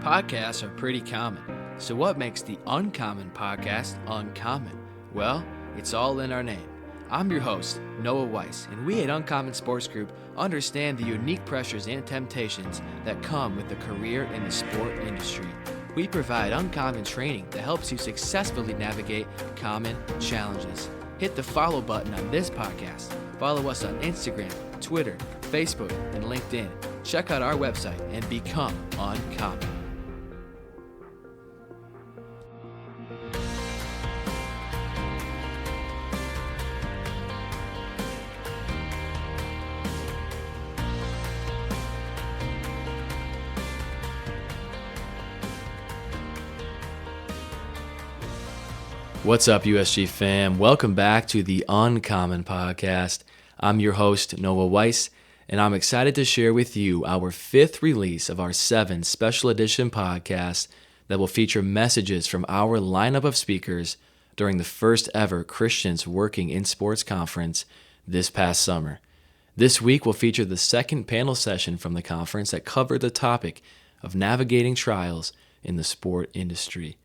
Podcasts are pretty common. So what makes the Uncommon podcast uncommon? Well, it's all in our name. I'm your host, Noah Weiss, and we at Uncommon Sports Group understand the unique pressures and temptations that come with a career in the sport industry. We provide uncommon training that helps you successfully navigate common challenges. Hit the follow button on this podcast. Follow us on Instagram, Twitter, Facebook, and LinkedIn. Check out our website and become uncommon. What's up, USG fam? Welcome back to the Uncommon Podcast. I'm your host, Noah Weiss, and I'm excited to share with you our fifth release of our 7 special edition podcasts that will feature messages from our lineup of speakers during the first ever Christians Working in Sports conference this past summer. This week will feature the second panel session from the conference that covered the topic of navigating trials in the sport industry.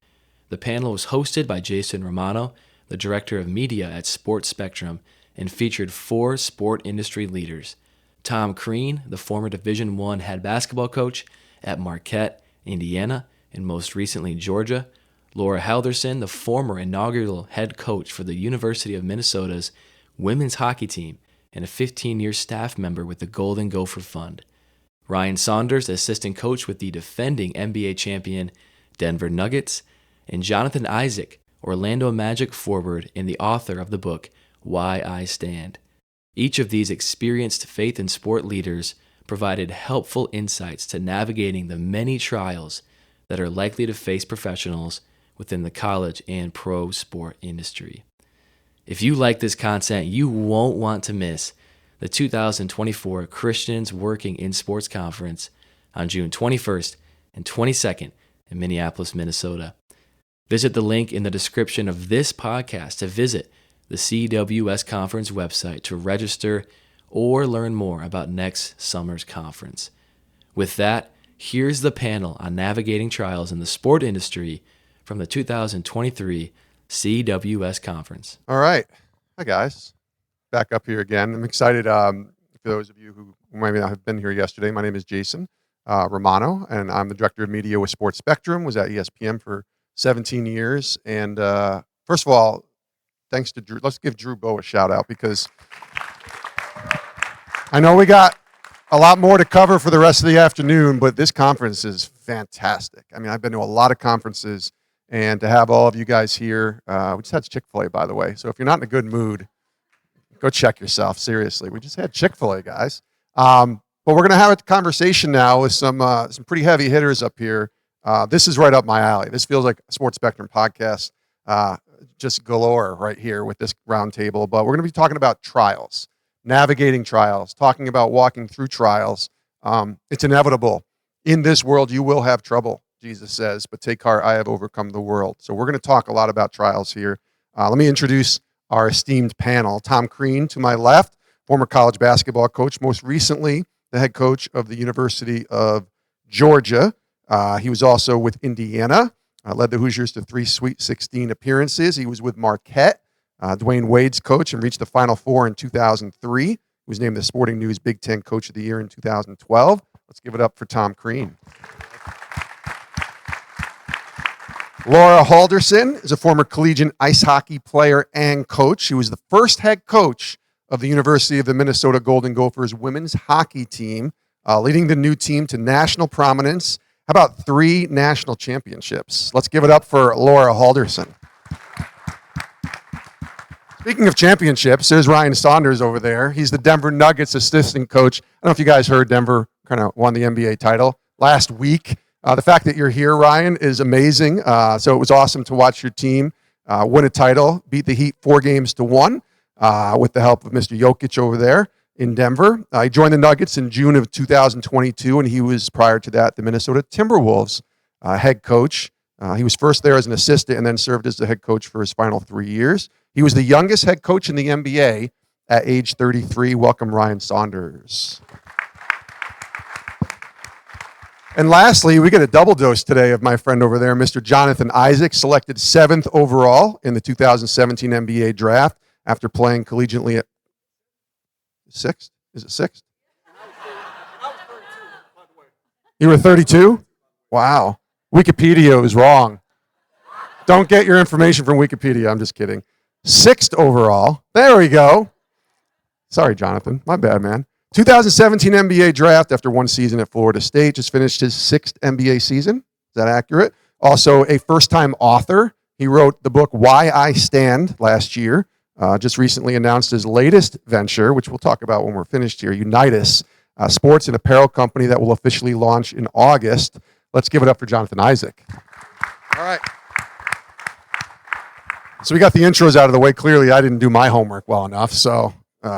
The panel was hosted by Jason Romano, the Director of Media at Sports Spectrum, and featured 4 sport industry leaders: Tom Crean, the former Division I head basketball coach at Marquette, Indiana, and most recently Georgia; Laura Halldorson, the former inaugural head coach for the University of Minnesota's women's hockey team and a 15-year staff member with the Golden Gopher Fund; Ryan Saunders, assistant coach with the defending NBA champion Denver Nuggets; and Jonathan Isaac, Orlando Magic forward and the author of the book, Why I Stand. Each of these experienced faith and sport leaders provided helpful insights to navigating the many trials that are likely to face professionals within the college and pro sport industry. If you like this content, you won't want to miss the 2024 Christians Working in Sports Conference on June 21st and 22nd in Minneapolis, Minnesota. Visit the link in the description of this podcast to visit the CWS conference website to register or learn more about next summer's conference. With that, here's the panel on navigating trials in the sport industry from the 2023 CWS conference. All right. Hi, guys. Back up here again. I'm excited. For those of you who might not have been here yesterday, my name is Jason Romano, and I'm the Director of Media with Sports Spectrum, was at ESPN for 17 years. And first of all, thanks to Drew. Let's give Drew Bow a shout out, because I know we got a lot more to cover for the rest of the afternoon, but this conference is fantastic. I mean, I've been to a lot of conferences, and to have all of you guys here, we just had Chick-fil-A, by the way. So if you're not in a good mood, go check yourself. Seriously, we just had Chick-fil-A, guys. But we're going to have a conversation now with some pretty heavy hitters up here. This is right up my alley. This feels like a Sports Spectrum podcast, just galore right here with this round table. But we're going to be talking about trials, navigating trials, talking about walking through trials. It's inevitable. In this world, you will have trouble, Jesus says, but take heart, I have overcome the world. So we're going to talk a lot about trials here. Let me introduce our esteemed panel. Tom Crean to my left, former college basketball coach, most recently the head coach of the University of Georgia. He was also with Indiana, led the Hoosiers to 3 Sweet 16 appearances. He was with Marquette, Dwayne Wade's coach, and reached the Final Four in 2003. He was named the Sporting News Big Ten Coach of the Year in 2012. Let's give it up for Tom Crean. Laura Halldorson is a former collegiate ice hockey player and coach. She was the first head coach of the University of the Minnesota Golden Gophers women's hockey team, leading the new team to national prominence. How about 3 national championships? Let's give it up for Laura Halldorson. Speaking of championships, there's Ryan Saunders over there. He's the Denver Nuggets assistant coach. I don't know if you guys heard Denver kind of won the NBA title last week. The fact that you're here, Ryan, is amazing. So it was awesome to watch your team win a title, beat the Heat 4-1 with the help of Mr. Jokic over there in Denver. He joined the Nuggets in June of 2022, and he was, prior to that, the Minnesota Timberwolves head coach. He was first there as an assistant and then served as the head coach for his final 3 years. He was the youngest head coach in the NBA at age 33. Welcome, Ryan Saunders. And lastly, we get a double dose today of my friend over there, Mr. Jonathan Isaac, selected 7th overall in the 2017 NBA draft after playing collegiately at 6th. Is it 6th? You were 32? Wow. Wikipedia is wrong. Don't get your information from Wikipedia. I'm just kidding. 6th overall. There we go. Sorry, Jonathan. My bad, man. 2017 NBA draft after one season at Florida State. Just finished his 6th NBA season. Is that accurate? Also a first-time author. He wrote the book Why I Stand last year. Just recently announced his latest venture, which we'll talk about when we're finished here, Unitas, a sports and apparel company that will officially launch in August. Let's give it up for Jonathan Isaac. All right. So we got the intros out of the way. Clearly, I didn't do my homework well enough, so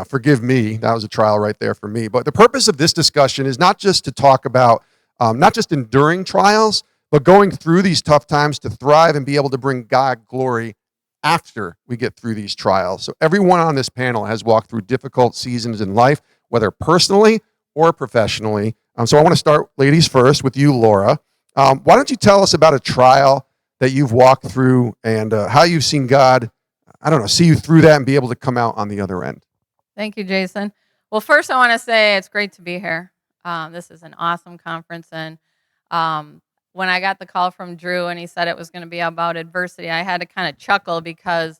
forgive me. That was a trial right there for me. But the purpose of this discussion is not just to talk about not just enduring trials, but going through these tough times to thrive and be able to bring God glory after we get through these trials. So everyone on this panel has walked through difficult seasons in life, whether personally or professionally. So I want to start, ladies first, with you, Laura. Why don't you tell us about a trial that you've walked through and how you've seen God, see you through that and be able to come out on the other end? Thank you, Jason. Well, first I want to say it's great to be here. This is an awesome conference, and when I got the call from Drew and he said it was going to be about adversity, I had to kind of chuckle because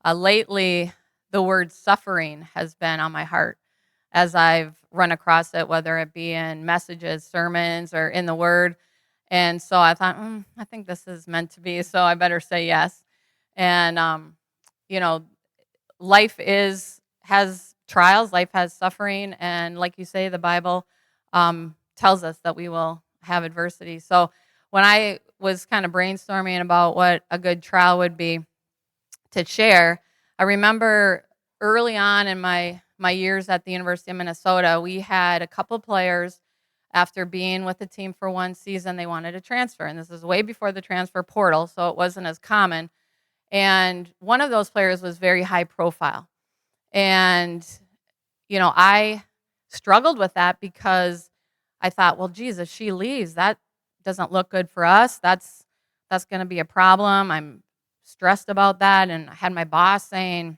lately the word suffering has been on my heart as I've run across it, whether it be in messages, sermons, or in the Word. And so I thought, I think this is meant to be, so I better say yes. And, life has trials, life has suffering, and like you say, the Bible tells us that we will have adversity. So when I was kind of brainstorming about what a good trial would be to share, I remember early on in my years at the University of Minnesota, we had a couple players, after being with the team for one season, they wanted to transfer. And this is way before the transfer portal, so it wasn't as common. And one of those players was very high profile. And, I struggled with that because I thought, well, geez, if she leaves, that doesn't look good for us. That's going to be a problem. I'm stressed about that. And I had my boss saying,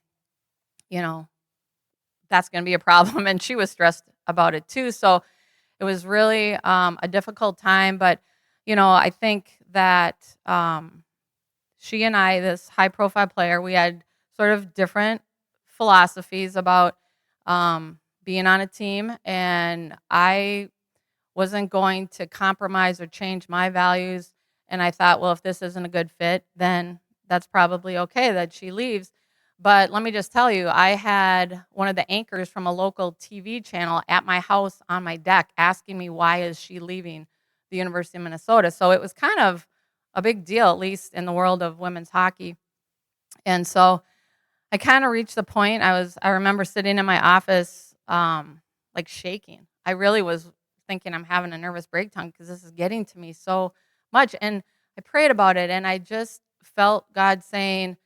that's going to be a problem. And she was stressed about it too. So it was really a difficult time. But, I think that she and I, this high-profile player, we had sort of different philosophies about being on a team. And I wasn't going to compromise or change my values. And I thought, well, if this isn't a good fit, then that's probably okay that she leaves. But let me just tell you, I had one of the anchors from a local TV channel at my house on my deck asking me, why is she leaving the University of Minnesota? So it was kind of a big deal, at least in the world of women's hockey. And so I kind of reached the point, I remember sitting in my office like shaking. I really was thinking I'm having a nervous breakdown because this is getting to me so much. And I prayed about it, and I just felt God saying,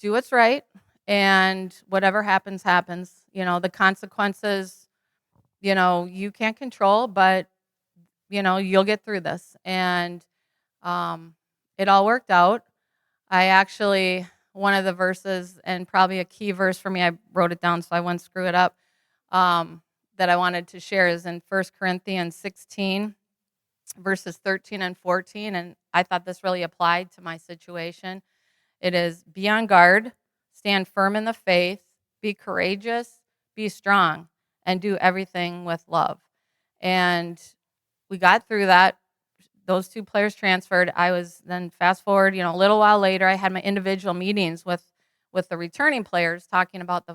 do what's right, and whatever happens, happens. The consequences, you can't control, but, you'll get through this. And it all worked out. I actually, one of the verses, and probably a key verse for me, I wrote it down so I wouldn't screw it up, that I wanted to share is in 1 Corinthians 16, verses 13 and 14. And I thought this really applied to my situation. It is, be on guard, stand firm in the faith, be courageous, be strong, and do everything with love. And we got through that. Those two players transferred. I was then, fast forward, a little while later, I had my individual meetings with the returning players talking about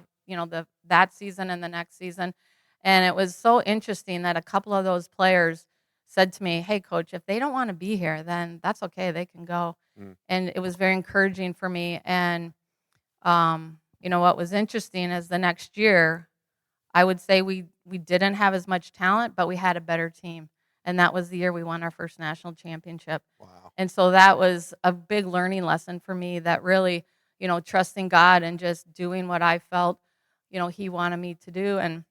that season and the next season. And it was so interesting that a couple of those players said to me, hey, coach, if they don't want to be here, then that's okay. They can go. And it was very encouraging for me. And, what was interesting is the next year, I would say we didn't have as much talent, but we had a better team. And that was the year we won our first national championship. Wow. And so that was a big learning lesson for me, that really, trusting God and just doing what I felt, He wanted me to do, and,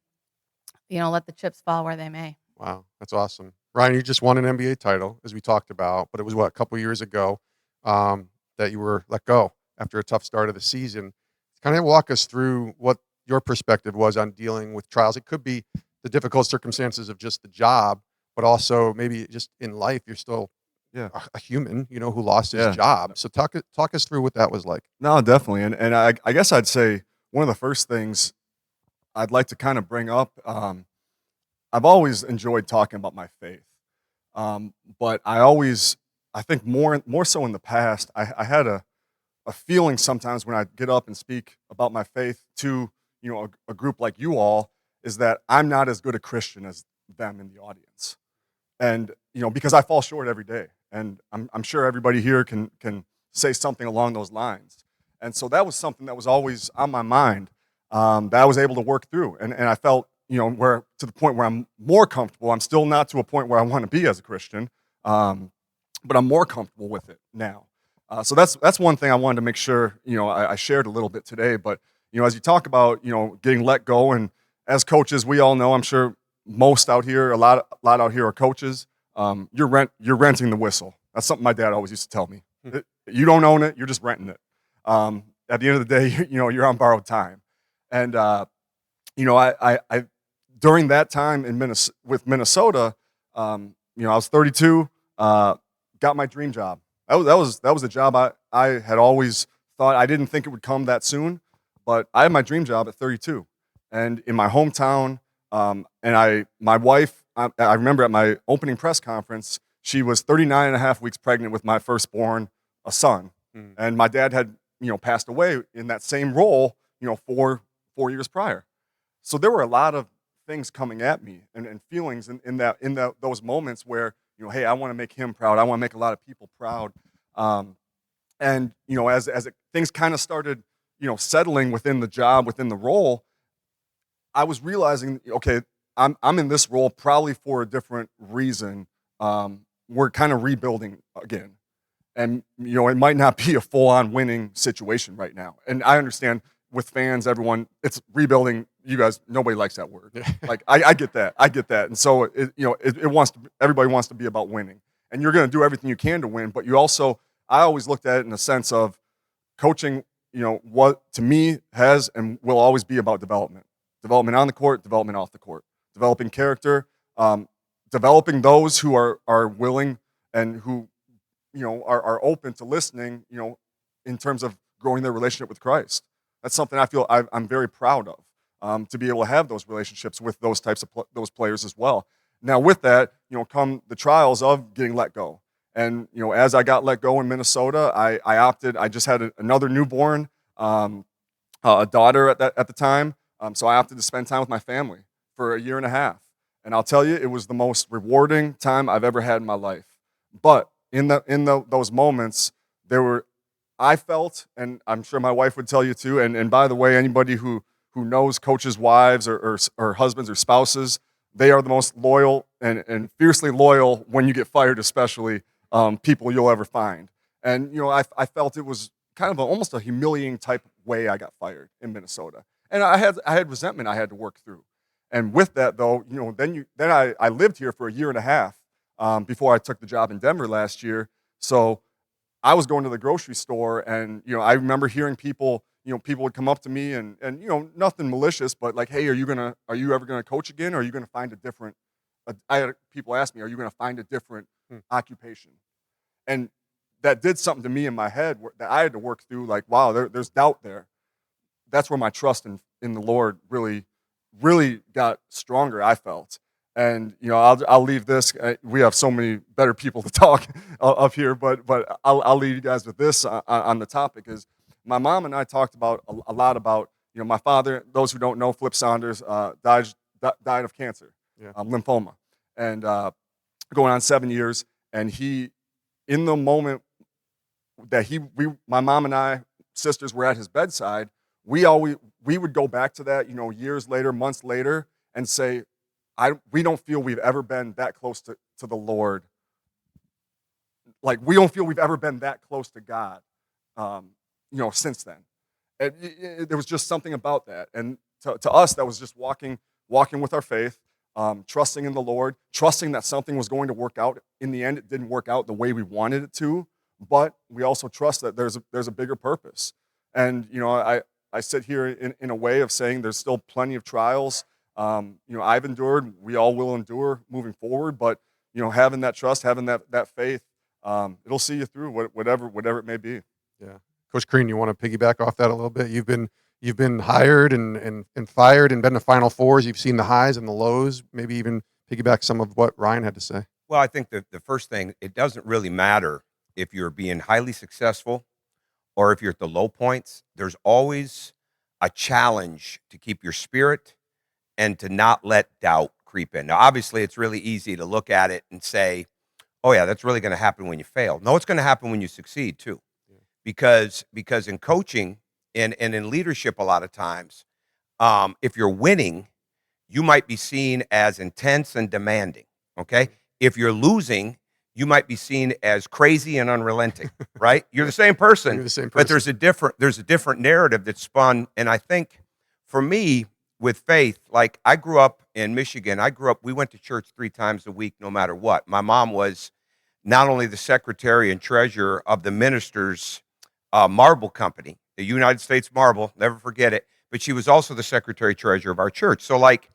let the chips fall where they may. Wow, that's awesome. Ryan, you just won an NBA title, as we talked about, but it was a couple years ago that you were let go after a tough start of the season. Kind of walk us through what your perspective was on dealing with trials. It could be the difficult circumstances of just the job, but also maybe just in life, you're still Yeah. a human, who lost his Yeah. job. So talk us through what that was like. No, definitely. And I guess I'd say one of the first things I'd like to kind of bring up, I've always enjoyed talking about my faith. But I think more so in the past, I had a feeling sometimes when I get up and speak about my faith to, a group like you all, is that I'm not as good a Christian as them in the audience. And, because I fall short every day. And I'm sure everybody here can say something along those lines. And so that was something that was always on my mind, that I was able to work through. And I felt, where to the point where I'm more comfortable. I'm still not to a point where I want to be as a Christian, but I'm more comfortable with it now. So that's one thing I wanted to make sure, I shared a little bit today. But, as you talk about, getting let go, and as coaches, we all know, I'm sure most out here, a lot out here are coaches. You're renting the whistle. That's something my dad always used to tell me. You don't own it. You're just renting it. At the end of the day, you're on borrowed time. And, I during that time with Minnesota, I was 32, got my dream job. That was a job I had always thought. I didn't think it would come that soon, but I had my dream job at 32, and in my hometown. And my wife, I remember at my opening press conference, she was 39 and a half weeks pregnant with my firstborn, a son. And my dad had, passed away in that same role, 4 years prior. So there were a lot of things coming at me and feelings in those moments where, hey, I want to make him proud. I want to make a lot of people proud. And, as things kind of started, settling within the job, within the role, I was realizing, okay, I'm in this role probably for a different reason. We're kind of rebuilding again. And, it might not be a full-on winning situation right now. And I understand with fans, everyone, it's rebuilding. You guys, nobody likes that word. Like, I get that. And so, everybody wants to be about winning. And you're going to do everything you can to win. But I always looked at it in the sense of coaching, what to me has and will always be about development. Development on the court, development off the court. Developing character, developing those who are willing and who, are open to listening, in terms of growing their relationship with Christ. That's something I feel I'm very proud of, to be able to have those relationships with those types of those players as well. Now with that, come the trials of getting let go. And, as I got let go in Minnesota, I opted, I just had another newborn, a daughter at the time. So I opted to spend time with my family for a year and a half. And I'll tell you, it was the most rewarding time I've ever had in my life. But in those moments, I felt, and I'm sure my wife would tell you too, and by the way, anybody who knows coaches' wives or husbands or spouses, they are the most loyal and fiercely loyal when you get fired, especially people you'll ever find. And, I felt it was kind of almost a humiliating type of way I got fired in Minnesota. And I had resentment I had to work through. And with that, though, then I lived here for a year and a half before I took the job in Denver last year. So I was going to the grocery store, and I remember hearing people would come up to me and nothing malicious, but like, hey, are you ever gonna coach again? Or are you gonna find a different? I had people ask me, are you gonna find a different occupation? And that did something to me in my head that I had to work through. Like, wow, there's doubt there. That's where my trust in the Lord really, really got stronger, I felt. And, I'll leave this. We have so many better people to talk up here, but I'll leave you guys with this on the topic. Is my mom and I talked about a lot about, my father, those who don't know, Flip Saunders, died of cancer, lymphoma, and going on 7 years. And he, in the moment that my mom and I, sisters, were at his bedside, we would go back to that, years later, months later, and say, we don't feel we've ever been that close to the Lord. Like, we don't feel we've ever been that close to God, since then. And there was just something about that. And to us, that was just walking with our faith. trusting in the Lord, trusting that something was going to work out. In the end, it didn't work out the way we wanted it to, but we also trust that there's a bigger purpose. And, I sit here in a way of saying there's still plenty of trials. I've endured, we all will endure moving forward, but, having that trust, having that faith, it'll see you through whatever it may be. Yeah. Coach Crean, you want to piggyback off that a little bit? You've been hired and fired and been to Final Fours. You've seen the highs and the lows, maybe even piggyback some of what Ryan had to say. Well, I think that the first thing, it doesn't really matter if you're being highly successful or if you're at the low points. There's always a challenge to keep your spirit and to not let doubt creep in. Now, obviously, it's really easy to look at it and say, oh, yeah, that's really going to happen when you fail. No, it's going to happen when you succeed, too. Yeah. Because in coaching and in leadership, a lot of times, if you're winning, you might be seen as intense and demanding, okay? If you're losing, you might be seen as crazy and unrelenting, right? You're the same person, You're the same person. but there's a different narrative that's spun. And I think for me, with faith, like I grew up in Michigan. We went to church 3 times a week, no matter what. My mom was not only the secretary and treasurer of the ministers' marble company, the United States Marble, never forget it, but she was also the secretary treasurer of our church. So like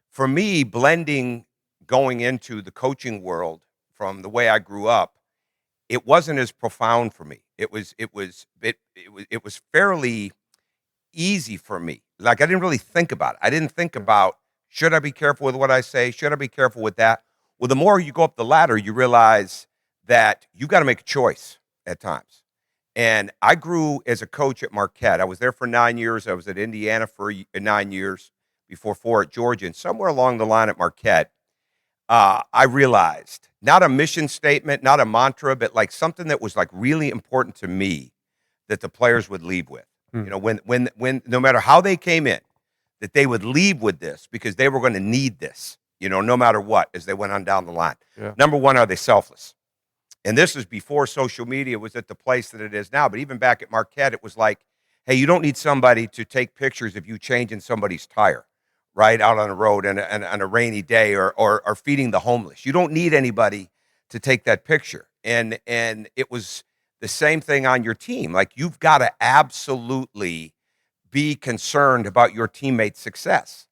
for me, blending going into the coaching world from the way I grew up, it wasn't as profound for me. It was fairly easy for me. Like I didn't really think about it. I didn't think about, should I be careful with what I say? Should I be careful with that? Well, the more you go up the ladder, you realize that you got to make a choice at times. And I grew as a coach at Marquette. I was there for 9 years. I was at Indiana for 9 years, before 4 at Georgia. And somewhere along the line at Marquette, I realized, not a mission statement, not a mantra, but like something that was like really important to me that the players would leave with. When no matter how they came in, that they would leave with this because they were going to need this, no matter what, as they went on down the line. Yeah. Number one, are they selfless? And this is before social media was at the place that it is now. But even back at Marquette, it was like, hey, you don't need somebody to take pictures of you changing somebody's tire, right, out on the road on a rainy day or feeding the homeless. You don't need anybody to take that picture. And it was the same thing on your team. Like, you've got to absolutely be concerned about your teammates' success.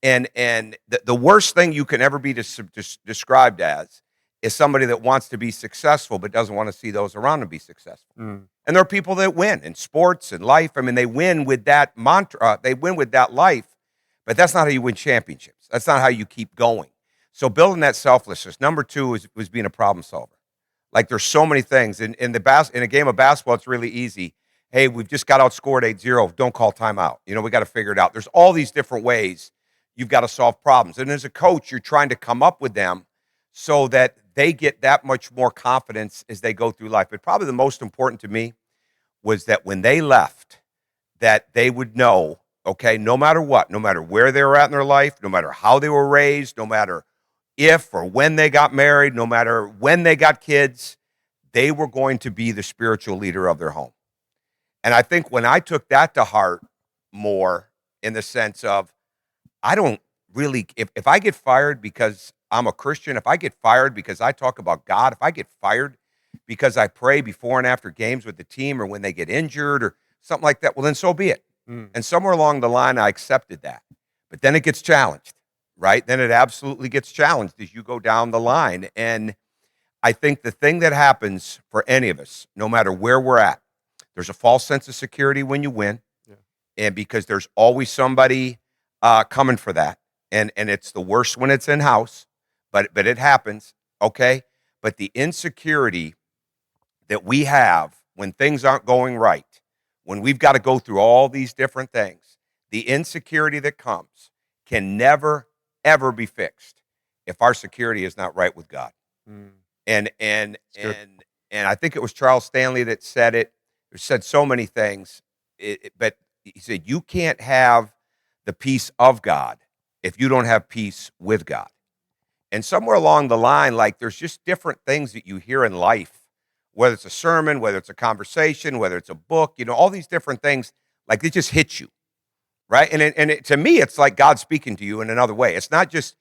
And the worst thing you can ever be described as is somebody that wants to be successful but doesn't want to see those around them be successful. And there are people that win in sports and life. I mean, they win with that mantra. They win with that life. But that's not how you win championships. That's not how you keep going. So building that selflessness. Number 2 was being a problem solver. Like, there's so many things. In a game of basketball, it's really easy. Hey, we've just got outscored 8-0. Don't call timeout. We got to figure it out. There's all these different ways you've got to solve problems. And as a coach, you're trying to come up with them so that they get that much more confidence as they go through life. But probably the most important to me was that when they left, that they would know, okay, no matter what, no matter where they were at in their life, no matter how they were raised, no matter if or when they got married, no matter when they got kids, they were going to be the spiritual leader of their home. And I think when I took that to heart more, in the sense of, I don't really, if I get fired because I'm a Christian, if I get fired because I talk about God, if I get fired because I pray before and after games with the team or when they get injured or something like that, well, then so be it. And somewhere along the line, I accepted that. But then it gets challenged, right? Then it absolutely gets challenged as you go down the line. And I think the thing that happens for any of us, no matter where we're at, there's a false sense of security when you win. Yeah. And because there's always somebody coming for that. And it's the worst when it's in-house, but it happens, okay? But the insecurity that we have when things aren't going right, when we've got to go through all these different things, the insecurity that comes can never, ever be fixed if our security is not right with God. And I think it was Charles Stanley that said it. He said so many things, but he said, you can't have the peace of God if you don't have peace with God. And somewhere along the line, like, there's just different things that you hear in life, whether it's a sermon, whether it's a conversation, whether it's a book, all these different things, like, it just hits you, right? And to me, it's like God speaking to you in another way. It's not just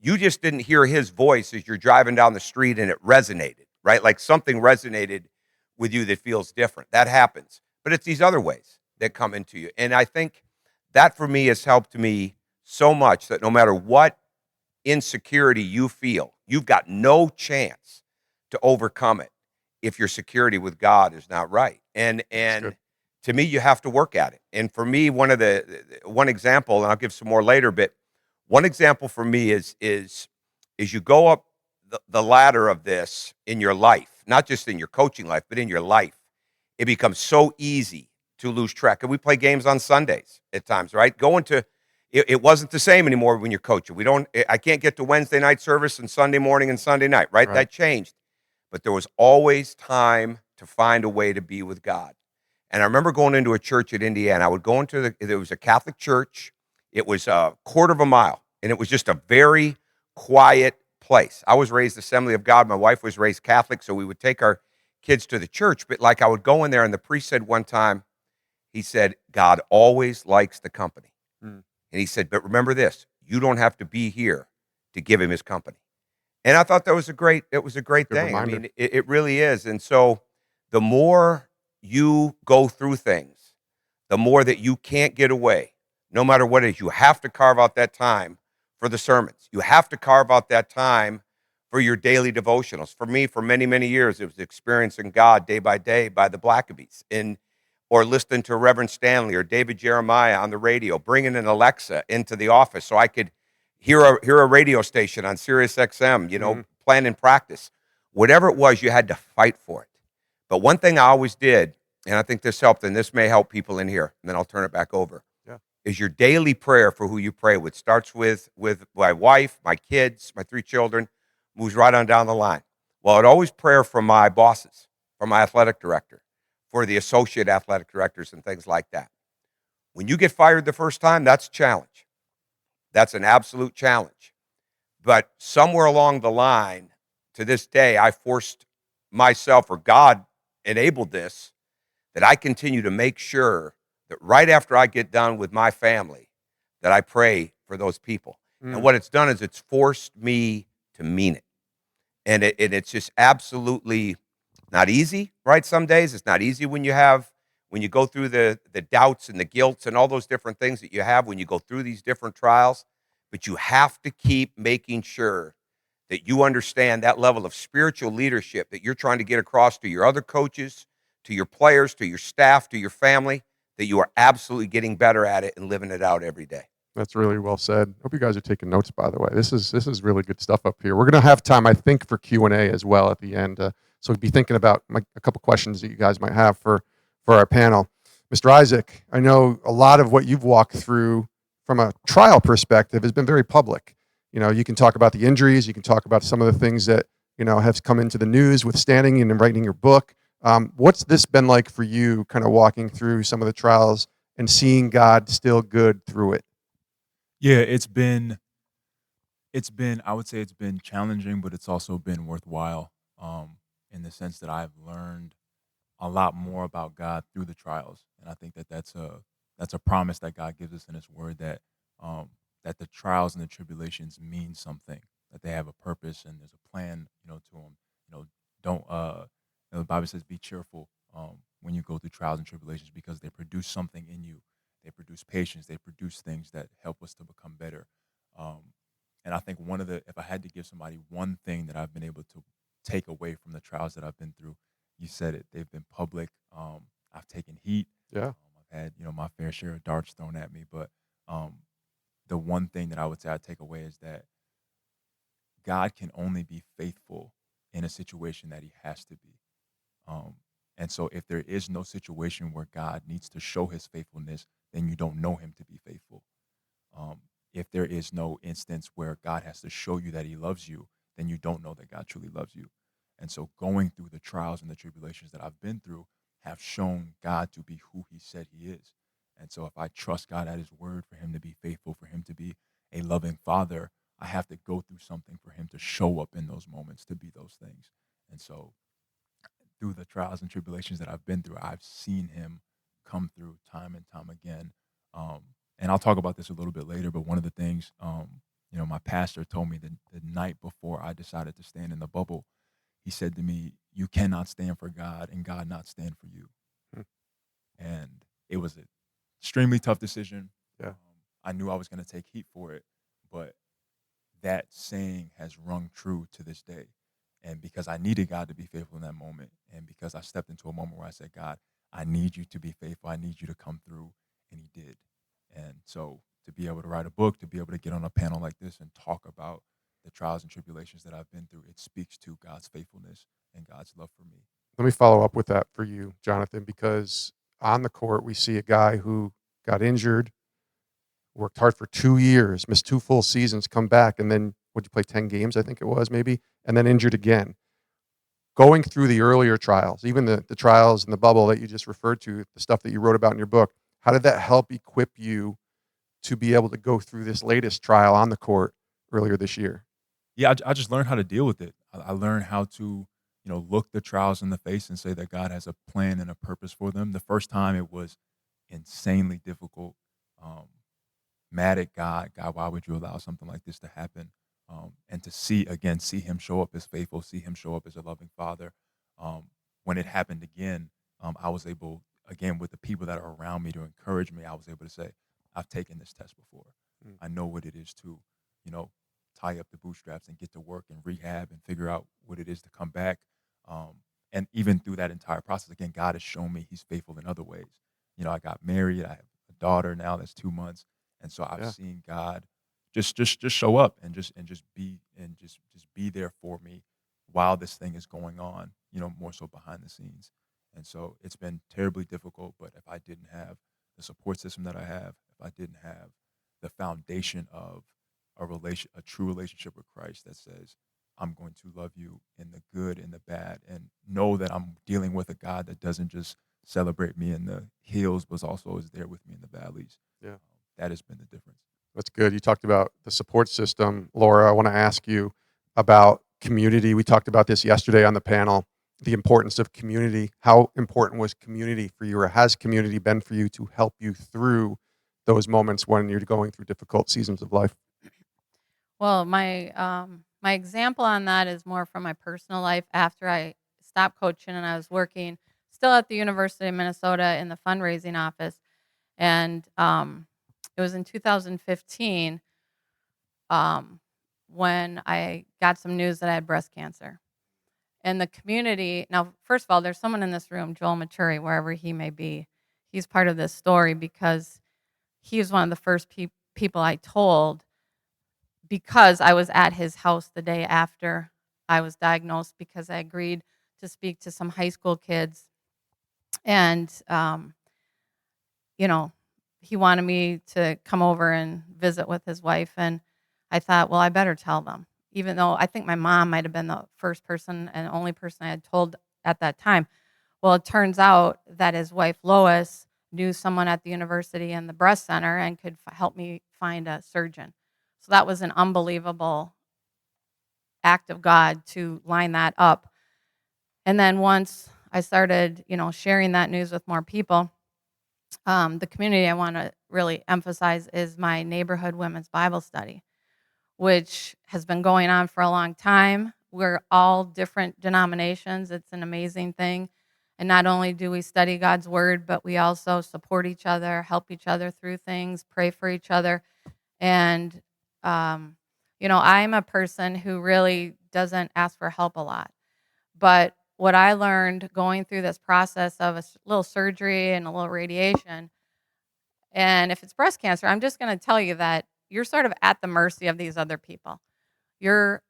You just didn't hear his voice as you're driving down the street and it resonated, right? Like something resonated with you that feels different. That happens. But it's these other ways that come into you. And I think that for me has helped me so much that no matter what insecurity you feel, you've got no chance to overcome it if your security with God is not right. And to me, you have to work at it. And for me, one example, and I'll give some more later, but one example for me is you go up the ladder of this in your life, not just in your coaching life, but in your life, it becomes so easy to lose track. And we play games on Sundays at times, right? It wasn't the same anymore when you're coaching. I can't get to Wednesday night service and Sunday morning and Sunday night, right? That changed. But there was always time to find a way to be with God. And I remember going into a church at Indiana. I would go there was a Catholic church. It was a quarter of a mile, and it was just a very quiet place. I was raised Assembly of God. My wife was raised Catholic, so we would take our kids to the church. But like I would go in there, and the priest said one time, he said, God always likes the company. And he said, but remember this, you don't have to be here to give him his company. And I thought it was a great thing. Reminder. I mean, it really is. And so the more you go through things, the more that you can't get away, no matter what it is. You have to carve out that time for the sermons. You have to carve out that time for your daily devotionals. For me, for many, many years, it was experiencing God day by day by the Blackabees, or listening to Reverend Stanley or David Jeremiah on the radio, bringing an Alexa into the office so I could hear a radio station on Sirius XM, plan and practice. Whatever it was, you had to fight for it. But one thing I always did, and I think this helped, and this may help people in here, and then I'll turn it back over, is your daily prayer for who you pray with. Starts with my wife, my kids, my 3 children, moves right on down the line. Well, I'd always pray for my bosses, for my athletic director, for the associate athletic directors and things like that. When you get fired the first time, that's a challenge. That's an absolute challenge. But somewhere along the line, to this day, I forced myself, or God enabled this, that I continue to make sure that right after I get done with my family, that I pray for those people. And what it's done is it's forced me to mean it. And it's just absolutely not easy, right? Some days it's not easy when you go through the doubts and the guilts and all those different things that you have when you go through these different trials. But you have to keep making sure that you understand that level of spiritual leadership that you're trying to get across to your other coaches, to your players, to your staff, to your family, that you are absolutely getting better at it and living it out every day. That's really well said. Hope you guys are taking notes, by the way. This is really good stuff up here. We're going to have time, I think, for Q&A as well at the end. So be thinking about a couple questions that you guys might have for our panel. Mr. Isaac, I know a lot of what you've walked through from a trial perspective has been very public. You can talk about the injuries. You can talk about some of the things that, have come into the news with standing and writing your book. What's this been like for you, kind of walking through some of the trials and seeing God still good through it? Yeah, it's been, I would say it's been challenging, but it's also been worthwhile, in the sense that I've learned a lot more about God through the trials. And I think that that's a promise that God gives us in his word, that the trials and the tribulations mean something, that they have a purpose and there's a plan, to them. Don't, the Bible says, be cheerful when you go through trials and tribulations, because they produce something in you. They produce patience. They produce things that help us to become better. And I think if I had to give somebody one thing that I've been able to take away from the trials that I've been through, you said it. They've been public. I've taken heat. Yeah. I've had, my fair share of darts thrown at me. But the one thing that I would say I take away is that God can only be faithful in a situation that he has to be. And so if there is no situation where God needs to show his faithfulness, then you don't know him to be faithful. If there is no instance where God has to show you that he loves you, then you don't know that God truly loves you. And so going through the trials and the tribulations that I've been through have shown God to be who he said he is. And so if I trust God at his word, for him to be faithful, for him to be a loving father, I have to go through something for him to show up in those moments, to be those things. And so through the trials and tribulations that I've been through, I've seen him come through time and time again. And I'll talk about this a little bit later, but one of the things My pastor told me the night before I decided to stand in the bubble, he said to me, "You cannot stand for God and God not stand for you." Hmm. And it was an extremely tough decision. Yeah. I knew I was going to take heat for it, but that saying has rung true to this day. And because I needed God to be faithful in that moment, and because I stepped into a moment where I said, "God, I need you to be faithful. I need you to come through," and he did. And so to be able to write a book, to be able to get on a panel like this and talk about the trials and tribulations that I've been through, it speaks to God's faithfulness and God's love for me. Let me follow up with that for you, Jonathan, because on the court, we see a guy who got injured, worked hard for 2 years, missed 2 full seasons, come back, and then would you play 10 games, I think it was maybe, and then injured again. Going through the earlier trials, even the trials in the bubble that you just referred to, the stuff that you wrote about in your book, how did that help equip you to be able to go through this latest trial on the court earlier this year? Yeah, I just learned how to deal with it. I learned how to, look the trials in the face and say that God has a plan and a purpose for them. The first time it was insanely difficult. Um, Mad at God. God, why would you allow something like this to happen? And to see him show up as faithful, see him show up as a loving father. When it happened again, I was able, again, with the people that are around me to encourage me, I was able to say, I've taken this test before. Mm. I know what it is to, you know, tie up the bootstraps and get to work and rehab and figure out what it is to come back. And even through that entire process, again, God has shown me he's faithful in other ways. I got married. I have a daughter now that's 2 months. And so I've Yeah. seen God just show up and just be there for me while this thing is going on, more so behind the scenes. And so it's been terribly difficult, but if I didn't have the support system that I have, if I didn't have the foundation of a true relationship with Christ that says, I'm going to love you in the good and the bad, and know that I'm dealing with a God that doesn't just celebrate me in the hills, but also is there with me in the valleys. Yeah. That has been the difference. That's good. You talked about the support system. Laura, I want to ask you about community. We talked about this yesterday on the panel, the importance of community. How important was community for you, or has community been for you to help you through those moments when you're going through difficult seasons of life? Well, my example on that is more from my personal life. After I stopped coaching and I was working still at the University of Minnesota in the fundraising office, and it was in 2015 when I got some news that I had breast cancer. And the community, now, first of all, there's someone in this room, Joel Maturi, wherever he may be. He's part of this story because he was one of the first people I told, because I was at his house the day after I was diagnosed, because I agreed to speak to some high school kids. And, he wanted me to come over and visit with his wife. And I thought, well, I better tell them, even though I think my mom might have been the first person and only person I had told at that time. Well, it turns out that his wife, Lois, knew someone at the university in the breast center and could help me find a surgeon. So that was an unbelievable act of God to line that up. And then once I started, sharing that news with more people, the community I want to really emphasize is my neighborhood women's Bible study, which has been going on for a long time. We're all different denominations. It's an amazing thing. And not only do we study God's word, but we also support each other, help each other through things, pray for each other. And, I'm a person who really doesn't ask for help a lot. But what I learned going through this process of a little surgery and a little radiation, and if it's breast cancer, I'm just going to tell you that you're sort of at the mercy of these other people. You're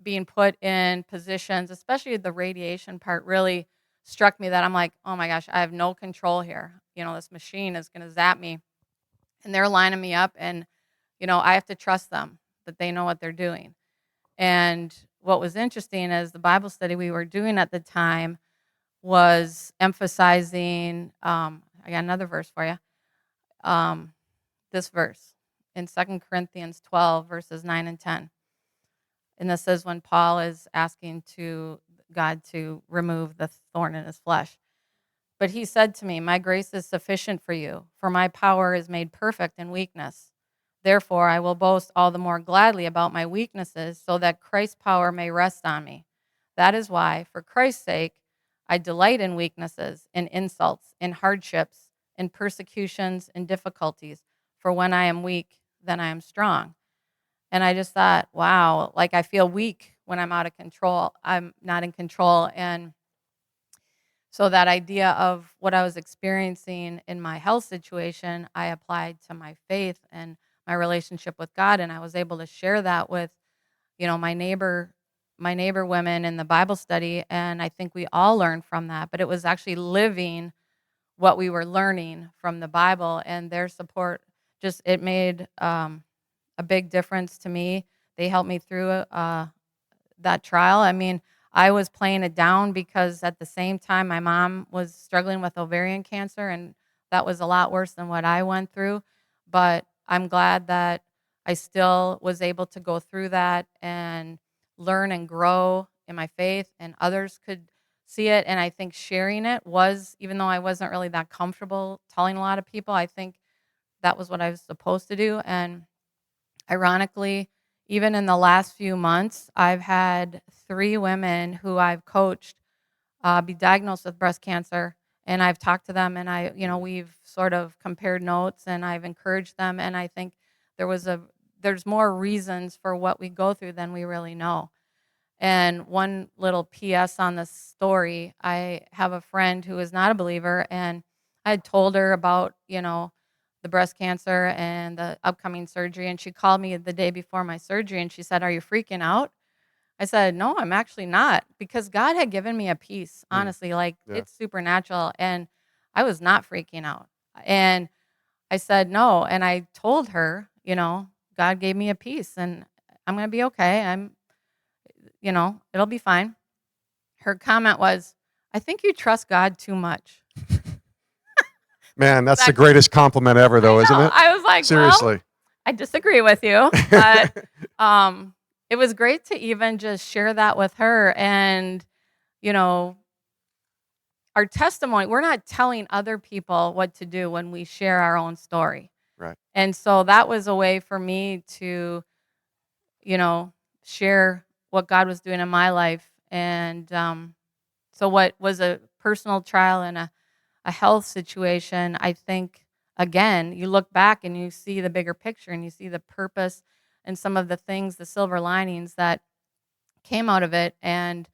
being put in positions, especially the radiation part really struck me, that I'm like, oh my gosh, I have no control here. This machine is going to zap me. And they're lining me up, and, I have to trust them that they know what they're doing. And what was interesting is the Bible study we were doing at the time was emphasizing, I got another verse for you, this verse in 2 Corinthians 12, verses 9 and 10. And this is when Paul is asking God to remove the thorn in his flesh. But he said to me, my grace is sufficient for you, for my power is made perfect in weakness. Therefore, I will boast all the more gladly about my weaknesses, so that Christ's power may rest on me. That is why, for Christ's sake, I delight in weaknesses, in insults, in hardships, in persecutions, in difficulties. For when I am weak, then I am strong. And I just thought, wow, like I feel weak when I'm out of control. I'm not in control. And so that idea of what I was experiencing in my health situation, I applied to my faith and my relationship with God, and I was able to share that with, my neighbor women in the Bible study, and I think we all learned from that. But it was actually living what we were learning from the Bible, and their support just it made a big difference to me. They helped me through that trial. I mean, I was playing it down because at the same time, my mom was struggling with ovarian cancer, and that was a lot worse than what I went through. But I'm glad that I still was able to go through that and learn and grow in my faith, and others could see it. And I think sharing it was, even though I wasn't really that comfortable telling a lot of people, I think that was what I was supposed to do. And ironically, even in the last few months, I've had 3 women who I've coached be diagnosed with breast cancer, and I've talked to them, and we've sort of compared notes, and I've encouraged them, and I think there's more reasons for what we go through than we really know. And one little PS on this story, I have a friend who is not a believer, and I had told her about, the breast cancer and the upcoming surgery, and she called me the day before my surgery, and she said, "Are you freaking out?" I said, "No, I'm actually not," because God had given me a peace, honestly, like Yeah. it's supernatural, and I was not freaking out. And I said, "No," and I told her, God gave me a peace, and I'm going to be okay. It'll be fine. Her comment was, "I think you trust God too much." Man, that's the Exactly. greatest compliment ever, though, I isn't know. it? I was like, well, Seriously. I disagree with you, but it was great to even just share that with her. And, you know, our testimony, we're not telling other people what to do when we share our own story. Right. And so that was a way for me to, share what God was doing in my life. And so what was a personal trial and a health situation, I think, again, you look back and you see the bigger picture and you see the purpose and some of the things, the silver linings that came out of it. And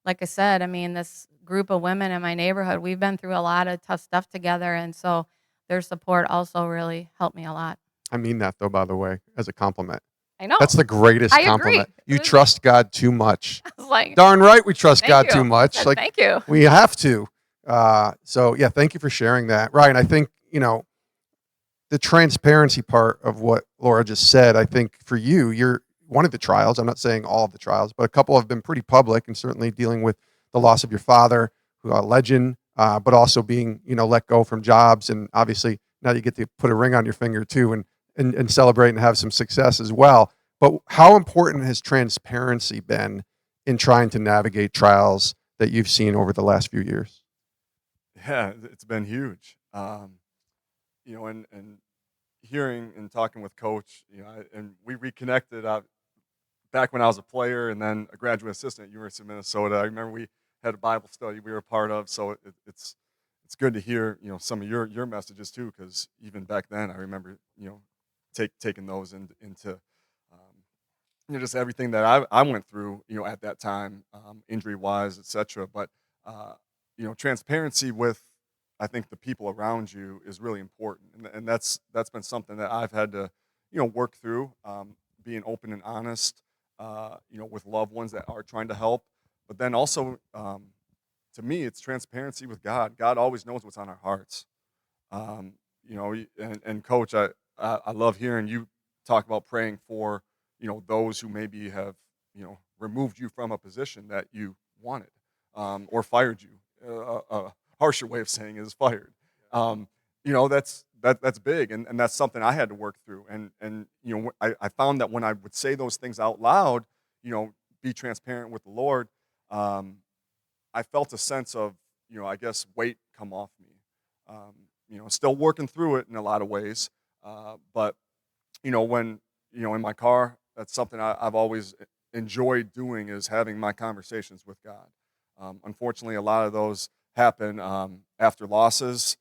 like I said, I mean, this group of women in my neighborhood, we've been through a lot of tough stuff together. And so their support also really helped me a lot. I mean that, though, by the way, as a compliment. I know. That's the greatest I agree. compliment. It You was- trust God too much. I was like, Darn right we trust thank God you. too I much. said, Like, thank you. we have to. So, yeah, thank you for sharing that. Ryan, I think, the transparency part of what Laura just said, I think for you, you're one of the trials. I'm not saying all of the trials, but a couple have been pretty public, and certainly dealing with the loss of your father, who a legend, but also being, let go from jobs. And obviously now you get to put a ring on your finger too, and celebrate and have some success as well. But how important has transparency been in trying to navigate trials that you've seen over the last few years? Yeah, it's been huge. And hearing and talking with Coach, and we reconnected back when I was a player and then a graduate assistant at University of Minnesota. I remember we had a Bible study we were a part of, so it's good to hear some of your messages too, because even back then I remember taking those into just everything that I went through at that time, injury wise, etc. But transparency with, I think, the people around you is really important, and that's been something that I've had to work through, being open and honest, with loved ones that are trying to help, but then also, to me, it's transparency with God. God always knows what's on our hearts. And Coach, I love hearing you talk about praying for those who maybe have removed you from a position that you wanted, or fired you. A harsher way of saying it is fired. That's big, and that's something I had to work through. And I found that when I would say those things out loud, be transparent with the Lord, I felt a sense of I guess weight come off me. Still working through it in a lot of ways, but when, in my car, that's something I've always enjoyed doing, is having my conversations with God. Unfortunately, a lot of those happen after losses,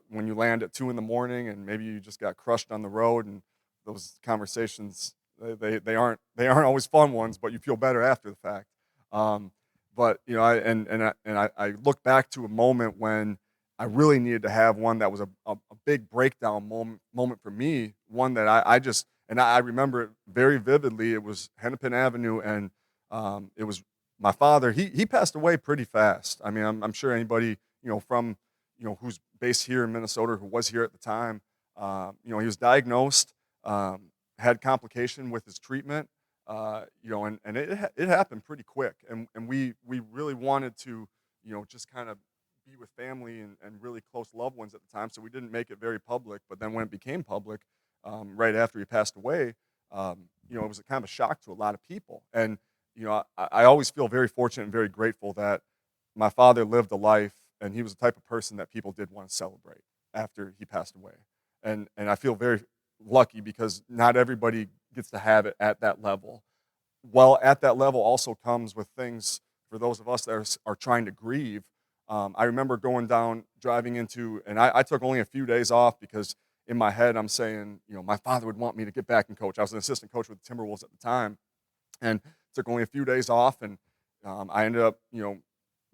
when you land at 2 a.m. and maybe you just got crushed on the road, and those conversations, they aren't always fun ones, but you feel better after the fact. But I look back to a moment when I really needed to have one that was a big breakdown moment for me, one that I remember it very vividly. It was Hennepin Avenue, and it was my father. He passed away pretty fast. I mean, I'm sure anybody from who's based here in Minnesota, who was here at the time, he was diagnosed, had complication with his treatment, and it happened pretty quick, and we really wanted to just kind of be with family and really close loved ones at the time, so we didn't make it very public. But then when it became public, right after he passed away, it was a kind of a shock to a lot of people. And I always feel very fortunate and very grateful that my father lived a life, and he was the type of person that people did want to celebrate after he passed away. And I feel very lucky, because not everybody gets to have it at that level. Well, at that level also comes with things for those of us that are trying to grieve. I remember driving into, and I took only a few days off, because in my head I'm saying, my father would want me to get back and coach. I was an assistant coach with the Timberwolves at the time, and took only a few days off, and I ended up,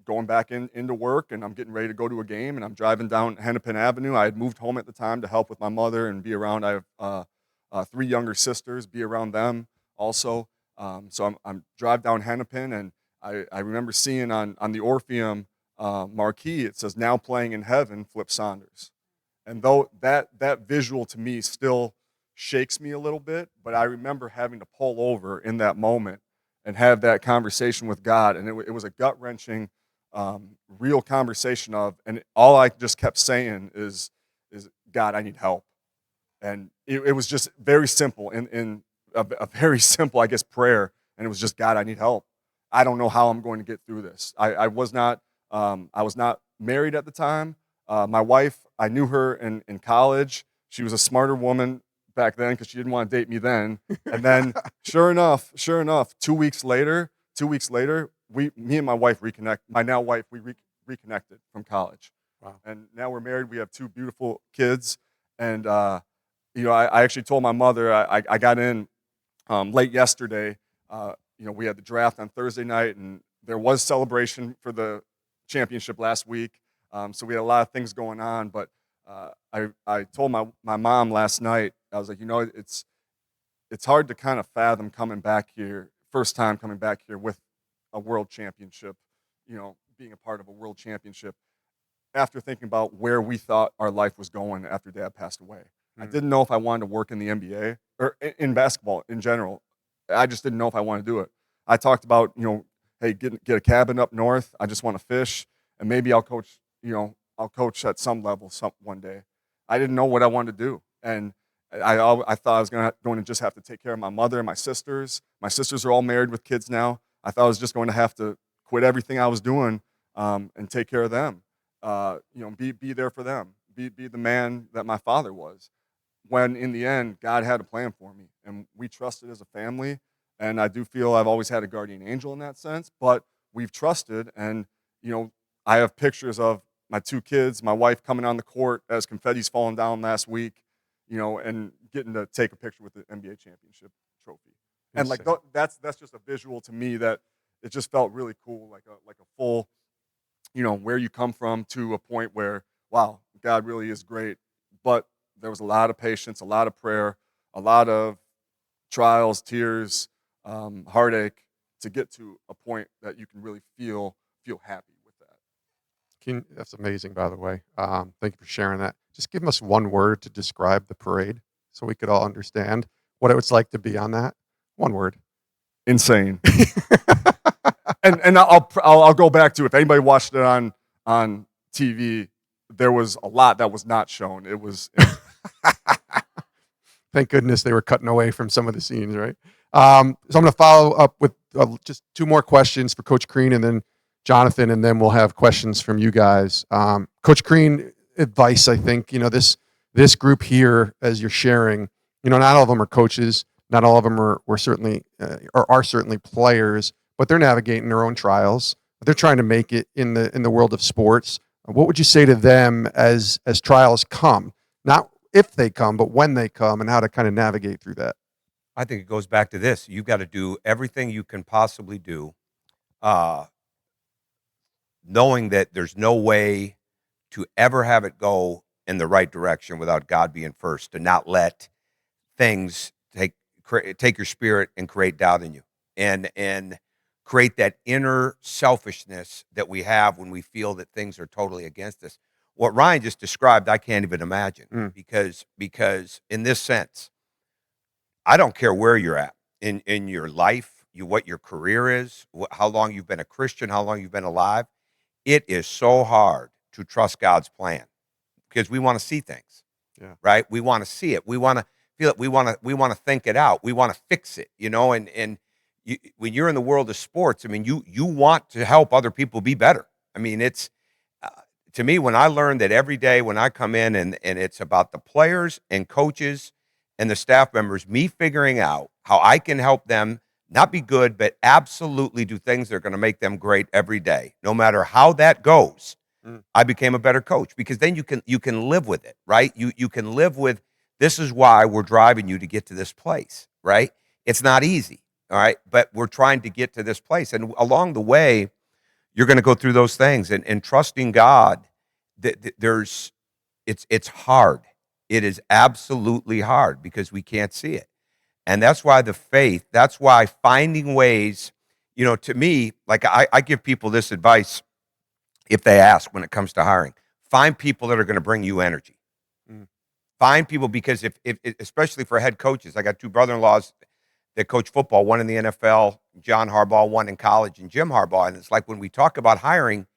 going back into work, and I'm getting ready to go to a game, and I'm driving down Hennepin Avenue. I had moved home at the time to help with my mother and be around. I have 3 younger sisters, be around them also. So I'm drive down Hennepin, and I remember seeing on the Orpheum marquee, it says, "Now playing in heaven, Flip Saunders." And though that visual to me still shakes me a little bit, but I remember having to pull over in that moment and have that conversation with God. And it was a gut-wrenching, real conversation and all I just kept saying is God, I need help. And it was just very simple, in a very simple, I guess, prayer. And it was just, God, I need help. I don't know how I'm going to get through this. I was not married at the time. My wife, I knew her in college. She was a smarter woman back then, because she didn't want to date me then. And then sure enough, 2 weeks later, me and my wife my now wife, we reconnected from college. Wow. And now we're married. We have 2 beautiful kids. And, I actually told my mother, I got in late yesterday. We had the draft on Thursday night, and there was celebration for the championship last week. So we had a lot of things going on, but I told my mom last night, I was like, it's hard to kind of fathom coming back here, first time coming back here with a world championship, being a part of a world championship, after thinking about where we thought our life was going after Dad passed away. I didn't know if I wanted to work in the NBA or in basketball in general. I just didn't know if I wanted to do it. I talked about, hey, get a cabin up north. I just want to fish, and maybe I'll coach, I'll coach at some level one day. I didn't know what I wanted to do. And I thought I was going to just have to take care of my mother and my sisters. My sisters are all married with kids now. I thought I was just going to have to quit everything I was doing and take care of them. Be there for them. Be the man that my father was. When in the end, God had a plan for me, and we trusted as a family. And I do feel I've always had a guardian angel in that sense, but we've trusted. And, I have pictures of my 2 kids, my wife coming on the court as confetti's falling down last week, and getting to take a picture with the NBA championship trophy. And that's just a visual to me that it just felt really cool, like a full, where you come from to a point where, wow, God really is great. But there was a lot of patience, a lot of prayer, a lot of trials, tears, heartache, to get to a point that you can really feel happy with that. That's amazing, by the way. Thank you for sharing that. Just give us one word to describe the parade, so we could all understand what it was like to be on that. One word. Insane. and I'll go back to, if anybody watched it on TV, there was a lot that was not shown. It was. Thank goodness they were cutting away from some of the scenes, right? So I'm going to follow up with just 2 more questions for Coach Crean and then Jonathan, and then we'll have questions from you guys. Coach Crean, advice, I think, this group here, as you're sharing, not all of them are coaches, not all of them were certainly or are certainly players, but they're navigating their own trials. They're trying to make it in the world of sports. What would you say to them as trials come? Not if they come, but when they come, and how to kind of navigate through that. I think it goes back to this. You've got to do everything you can possibly do, uh, knowing that there's no way to ever have it go in the right direction without God being first, to not let things take your spirit and create doubt in you, and create that inner selfishness that we have when we feel that things are totally against us. What Ryan just described, I can't even imagine, because in this sense, I don't care where you're at in your life, what your career is, how long you've been a Christian, how long you've been alive. It is so hard to trust God's plan because we want to see things, right? We want to see it. We want to feel it. We want to think it out. We want to fix it, and when you're in the world of sports, I mean, you want to help other people be better. I mean, it's to me, when I learned that every day when I come in and it's about the players and coaches and the staff members, me figuring out how I can help them not be good, but absolutely do things that are going to make them great every day, no matter how that goes. I became a better coach because then you can live with it, right? You can live with, this is why we're driving you to get to this place, right? It's not easy, all right, but we're trying to get to this place, and along the way, you're going to go through those things, and trusting God. It's hard. It is absolutely hard because we can't see it. And that's why that's why finding ways, to me, like I give people this advice if they ask when it comes to hiring. Find people that are going to bring you energy. Find people, because if especially for head coaches, I got two brother-in-laws that coach football, one in the NFL, John Harbaugh, one in college, and Jim Harbaugh. And it's like when we talk about hiring,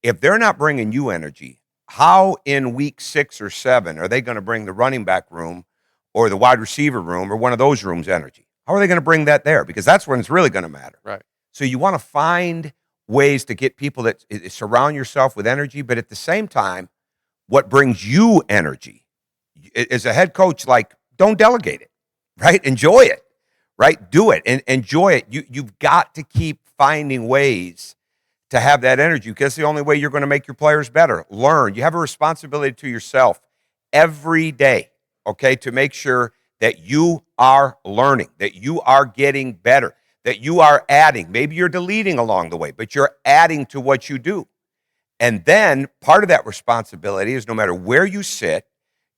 if they're not bringing you energy, how in week 6 or 7 are they going to bring the running back room or the wide receiver room or one of those rooms energy? How are they going to bring that there? Because that's when it's really going to matter. Right. So you want to find ways to get people that surround yourself with energy, but at the same time, what brings you energy? As a head coach, like, don't delegate it, right? Enjoy it, right? Do it and enjoy it. You've got to keep finding ways to have that energy, because it's the only way you're going to make your players better. Learn. You have a responsibility to yourself every day, okay, to make sure that you are learning, that you are getting better, that you are adding. Maybe you're deleting along the way, but you're adding to what you do. And then part of that responsibility is, no matter where you sit,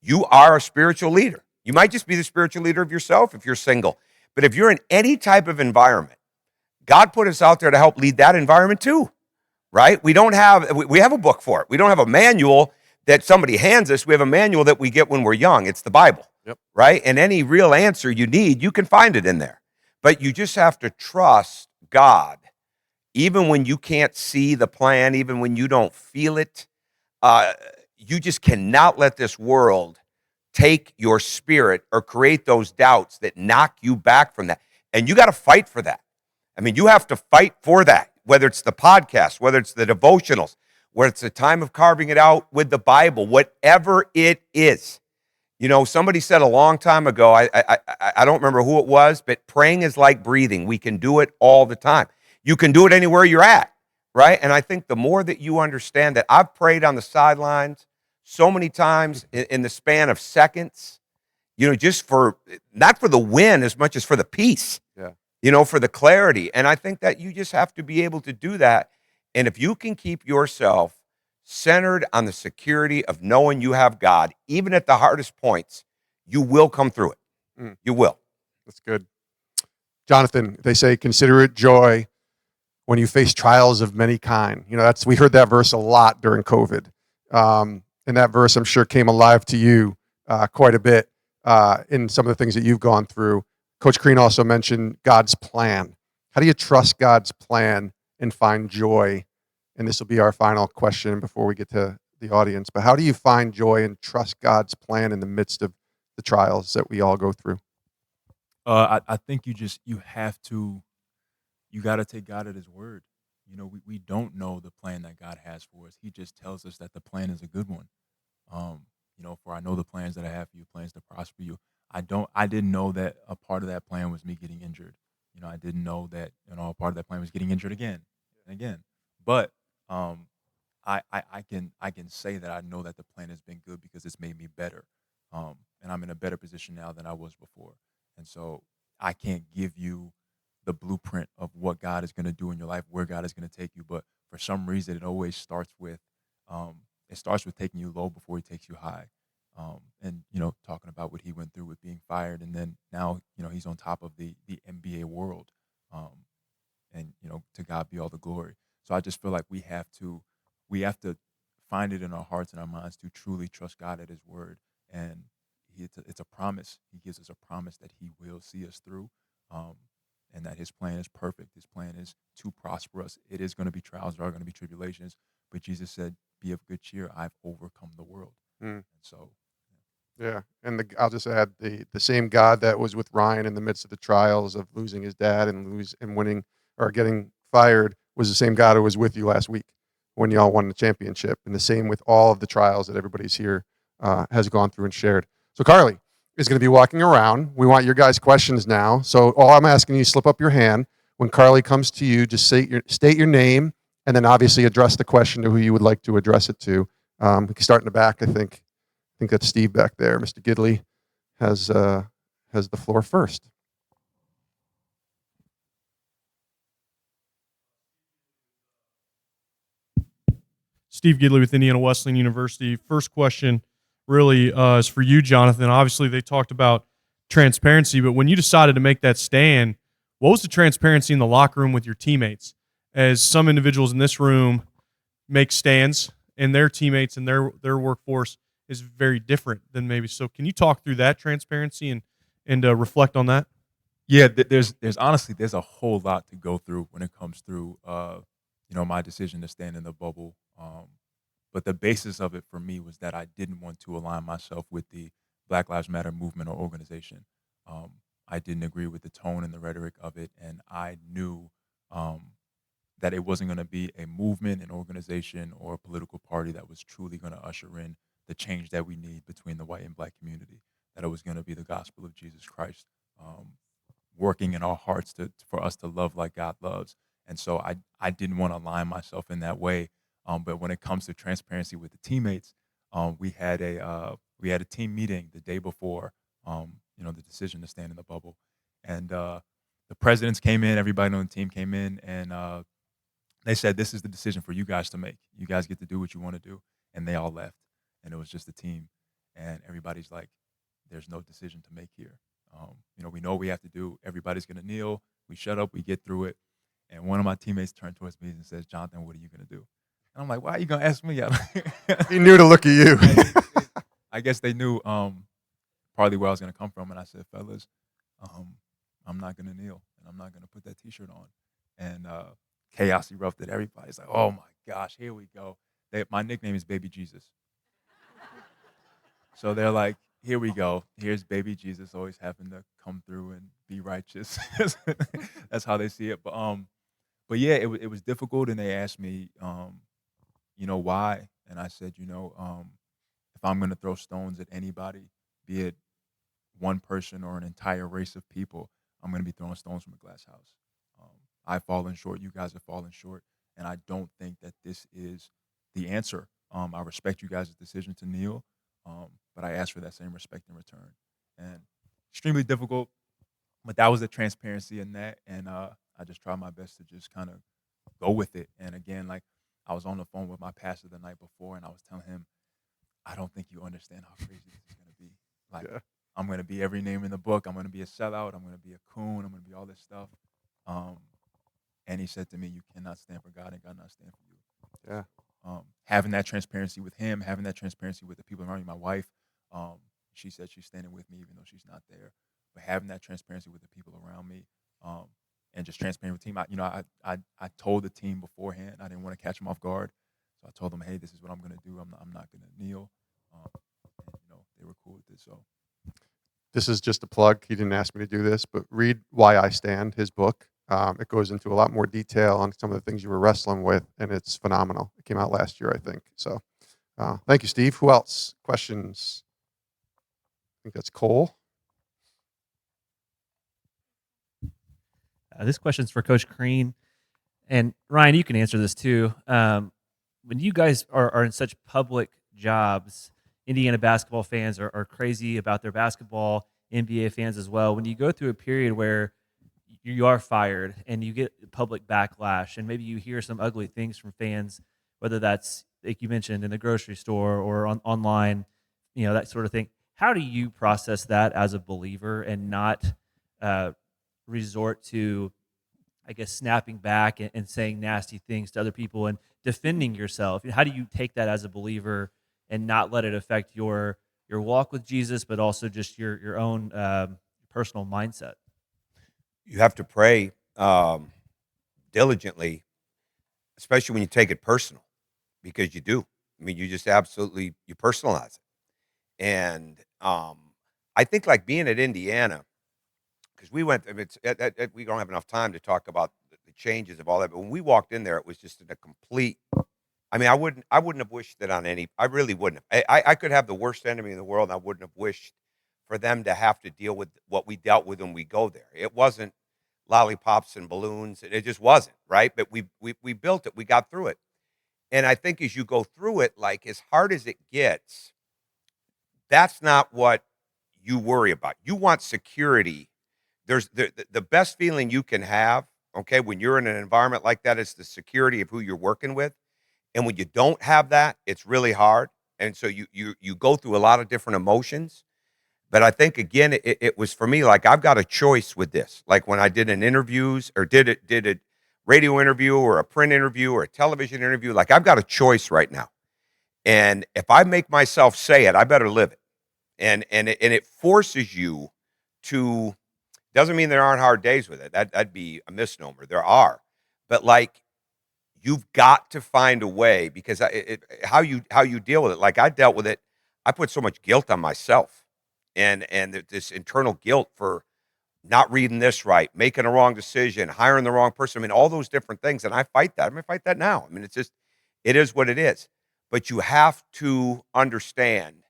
you are a spiritual leader. You might just be the spiritual leader of yourself if you're single. But if you're in any type of environment, God put us out there to help lead that environment too, right? We have a book for it. We don't have a manual that somebody hands us. We have a manual that we get when we're young. It's the Bible, right? And any real answer you need, you can find it in there. But you just have to trust God, even when you can't see the plan, even when you don't feel it. You just cannot let this world take your spirit or create those doubts that knock you back from that. And you got to fight for that. I mean, you have to fight for that, whether it's the podcast, whether it's the devotionals, whether it's the time of carving it out with the Bible, whatever it is. Somebody said a long time ago, I don't remember who it was, but praying is like breathing. We can do it all the time. You can do it anywhere you're at, right? And I think the more that you understand that, I've prayed on the sidelines so many times in the span of seconds, just not for the win as much as for the peace, for the clarity. And I think that you just have to be able to do that. And if you can keep yourself centered on the security of knowing you have God, even at the hardest points, you will come through it. You will. That's good. Jonathan, they say, consider it joy when you face trials of many kind. We heard that verse a lot during COVID. And that verse, I'm sure, came alive to you quite a bit in some of the things that you've gone through. Coach Crean also mentioned God's plan. How do you trust God's plan and find joy? And this will be our final question before we get to the audience. But how do you find joy and trust God's plan in the midst of the trials that we all go through? I think you got to take God at his word. We don't know the plan that God has for us. He just tells us that the plan is a good one. For I know the plans that I have for you, plans to prosper you. I didn't know that a part of that plan was me getting injured. I didn't know that, a part of that plan was getting injured again and again. But I can say that I know that the plan has been good because it's made me better. And I'm in a better position now than I was before. And so I can't give you the blueprint of what God is going to do in your life, where God is going to take you. But for some reason, it always starts with taking you low before He takes you high. And talking about what he went through with being fired, and then now he's on top of the NBA world. And to God be all the glory. So I just feel like we have to find it in our hearts and our minds to truly trust God at His word, and it's a promise. He gives us a promise that He will see us through, and that His plan is perfect. His plan is to prosper us. It is going to be trials, there are going to be tribulations, but Jesus said, "Be of good cheer. I've overcome the world." Mm. So, Yeah, and I'll just add the same God that was with Ryan in the midst of the trials of losing his dad and winning or getting fired was the same God who was with you last week when y'all won the championship, and the same with all of the trials that everybody's here has gone through and shared. So Carly is going to be walking around. We want your guys' questions now. So all I'm asking you, slip up your hand when Carly comes to you. Just state your name, and then obviously address the question to who you would like to address it to. We can start in the back, I think that's Steve back there. Mr. Gidley has the floor first. Steve Gidley with Indiana Wesleyan University. First question really is for you, Jonathan. Obviously, they talked about transparency, but when you decided to make that stand, what was the transparency in the locker room with your teammates? As some individuals in this room make stands, and their teammates and their workforce is very different than maybe. So can you talk through that transparency and reflect on that? yeah, there's honestly there's a whole lot to go through when it comes through my decision to stand in the bubble. But the basis of it for me was that I didn't want to align myself with the Black Lives Matter movement or organization. I didn't agree with the tone and the rhetoric of it, and I knew that it wasn't going to be a movement, an organization, or a political party that was truly going to usher in the change that we need between the white and black community. That it was going to be the gospel of Jesus Christ working in our hearts for us to love like God loves. And so I didn't want to align myself in that way. But when it comes to transparency with the teammates, we had a team meeting the day before the decision to stand in the bubble, and the presidents came in, everybody on the team came in, and they said, "This is the decision for you guys to make. You guys get to do what you want to do." And they all left, and it was just a team, and everybody's like, "There's no decision to make here. We know what we have to do. Everybody's gonna kneel. We shut up. We get through it." And one of my teammates turned towards me and says, "Jonathan, what are you gonna do?" And I'm like, "Why are you gonna ask me?" He knew to look at you. I guess they knew partly where I was gonna come from, and I said, "Fellas, I'm not gonna kneel, and I'm not gonna put that T-shirt on." And chaos erupted. Everybody's like, "Oh my gosh, here we go." My nickname is Baby Jesus. So they're like, "Here we go. Here's Baby Jesus, always having to come through and be righteous." That's how they see it. But yeah, it was difficult, and they asked me, why, and I said, if I'm gonna throw stones at anybody, be it one person or an entire race of people, I'm gonna be throwing stones from a glass house. I've fallen short. You guys have fallen short, and I don't think that this is the answer. I respect you guys' decision to kneel, but I ask for that same respect in return. And extremely difficult, but that was the transparency in that, and I just tried my best to just kind of go with it. And again, like, I was on the phone with my pastor the night before, and I was telling him, "I don't think you understand how crazy this is going to be. Like, Yeah. I'm going to be every name in the book. I'm going to be a sellout. I'm going to be a coon. I'm going to be all this stuff." And he said to me, "You cannot stand for God, and God not stand for you." Yeah. Having that transparency with him, having that transparency with the people around me, my wife, she said she's standing with me even though she's not there. But having that transparency with the people around me, and just transparent with the team, I told the team beforehand. I didn't want to catch them off guard, so I told them, "Hey, this is what I'm going to do. I'm not going to kneel." And they were cool with it. So This is just a plug. He didn't ask me to do this, but read Why I Stand, his book. It goes into a lot more detail on some of the things you were wrestling with, and it's phenomenal. It came out last year, I think. So thank you, Steve. Who else? Questions? I think that's Cole. This question's for Coach Crean. And Ryan, you can answer this too. When you guys are in such public jobs, Indiana basketball fans are crazy about their basketball, NBA fans as well. When you go through a period where you are fired and you get public backlash, and maybe you hear some ugly things from fans, whether that's, like you mentioned, in the grocery store or online, that sort of thing. How do you process that as a believer and not resort to, I guess, snapping back and saying nasty things to other people and defending yourself? How do you take that as a believer and not let it affect your walk with Jesus, but also just your own personal mindset? You have to pray diligently, especially when you take it personal, because you do. I mean, you just absolutely, you personalize it. And I think like being at Indiana, because we went, we don't have enough time to talk about the changes of all that, but when we walked in there, it was just in a complete, I mean, I wouldn't have wished it on any, I really wouldn't have. I could have the worst enemy in the world, and I wouldn't have wished for them to have to deal with what we dealt with when we go there. It wasn't lollipops and balloons. It just wasn't, right? But we built it. We got through it. And I think as you go through it, like as hard as it gets, that's not what you worry about. You want security. There's the best feeling you can have, okay, when you're in an environment like that is the security of who you're working with. And when you don't have that, it's really hard. And so you go through a lot of different emotions. But I think, again, it was for me, like, I've got a choice with this. Like when I did an interviews or did a radio interview or a print interview or a television interview, like I've got a choice right now. And if I make myself say it, I better live it. And it forces you to, doesn't mean there aren't hard days with it. That'd be a misnomer. There are. But like, you've got to find a way, because how you deal with it. Like I dealt with it. I put so much guilt on myself. And this internal guilt for not reading this right, making a wrong decision, hiring the wrong person. I mean, all those different things. And I fight that. I'm going to fight that now. I mean, it's just, it is what it is. But you have to understand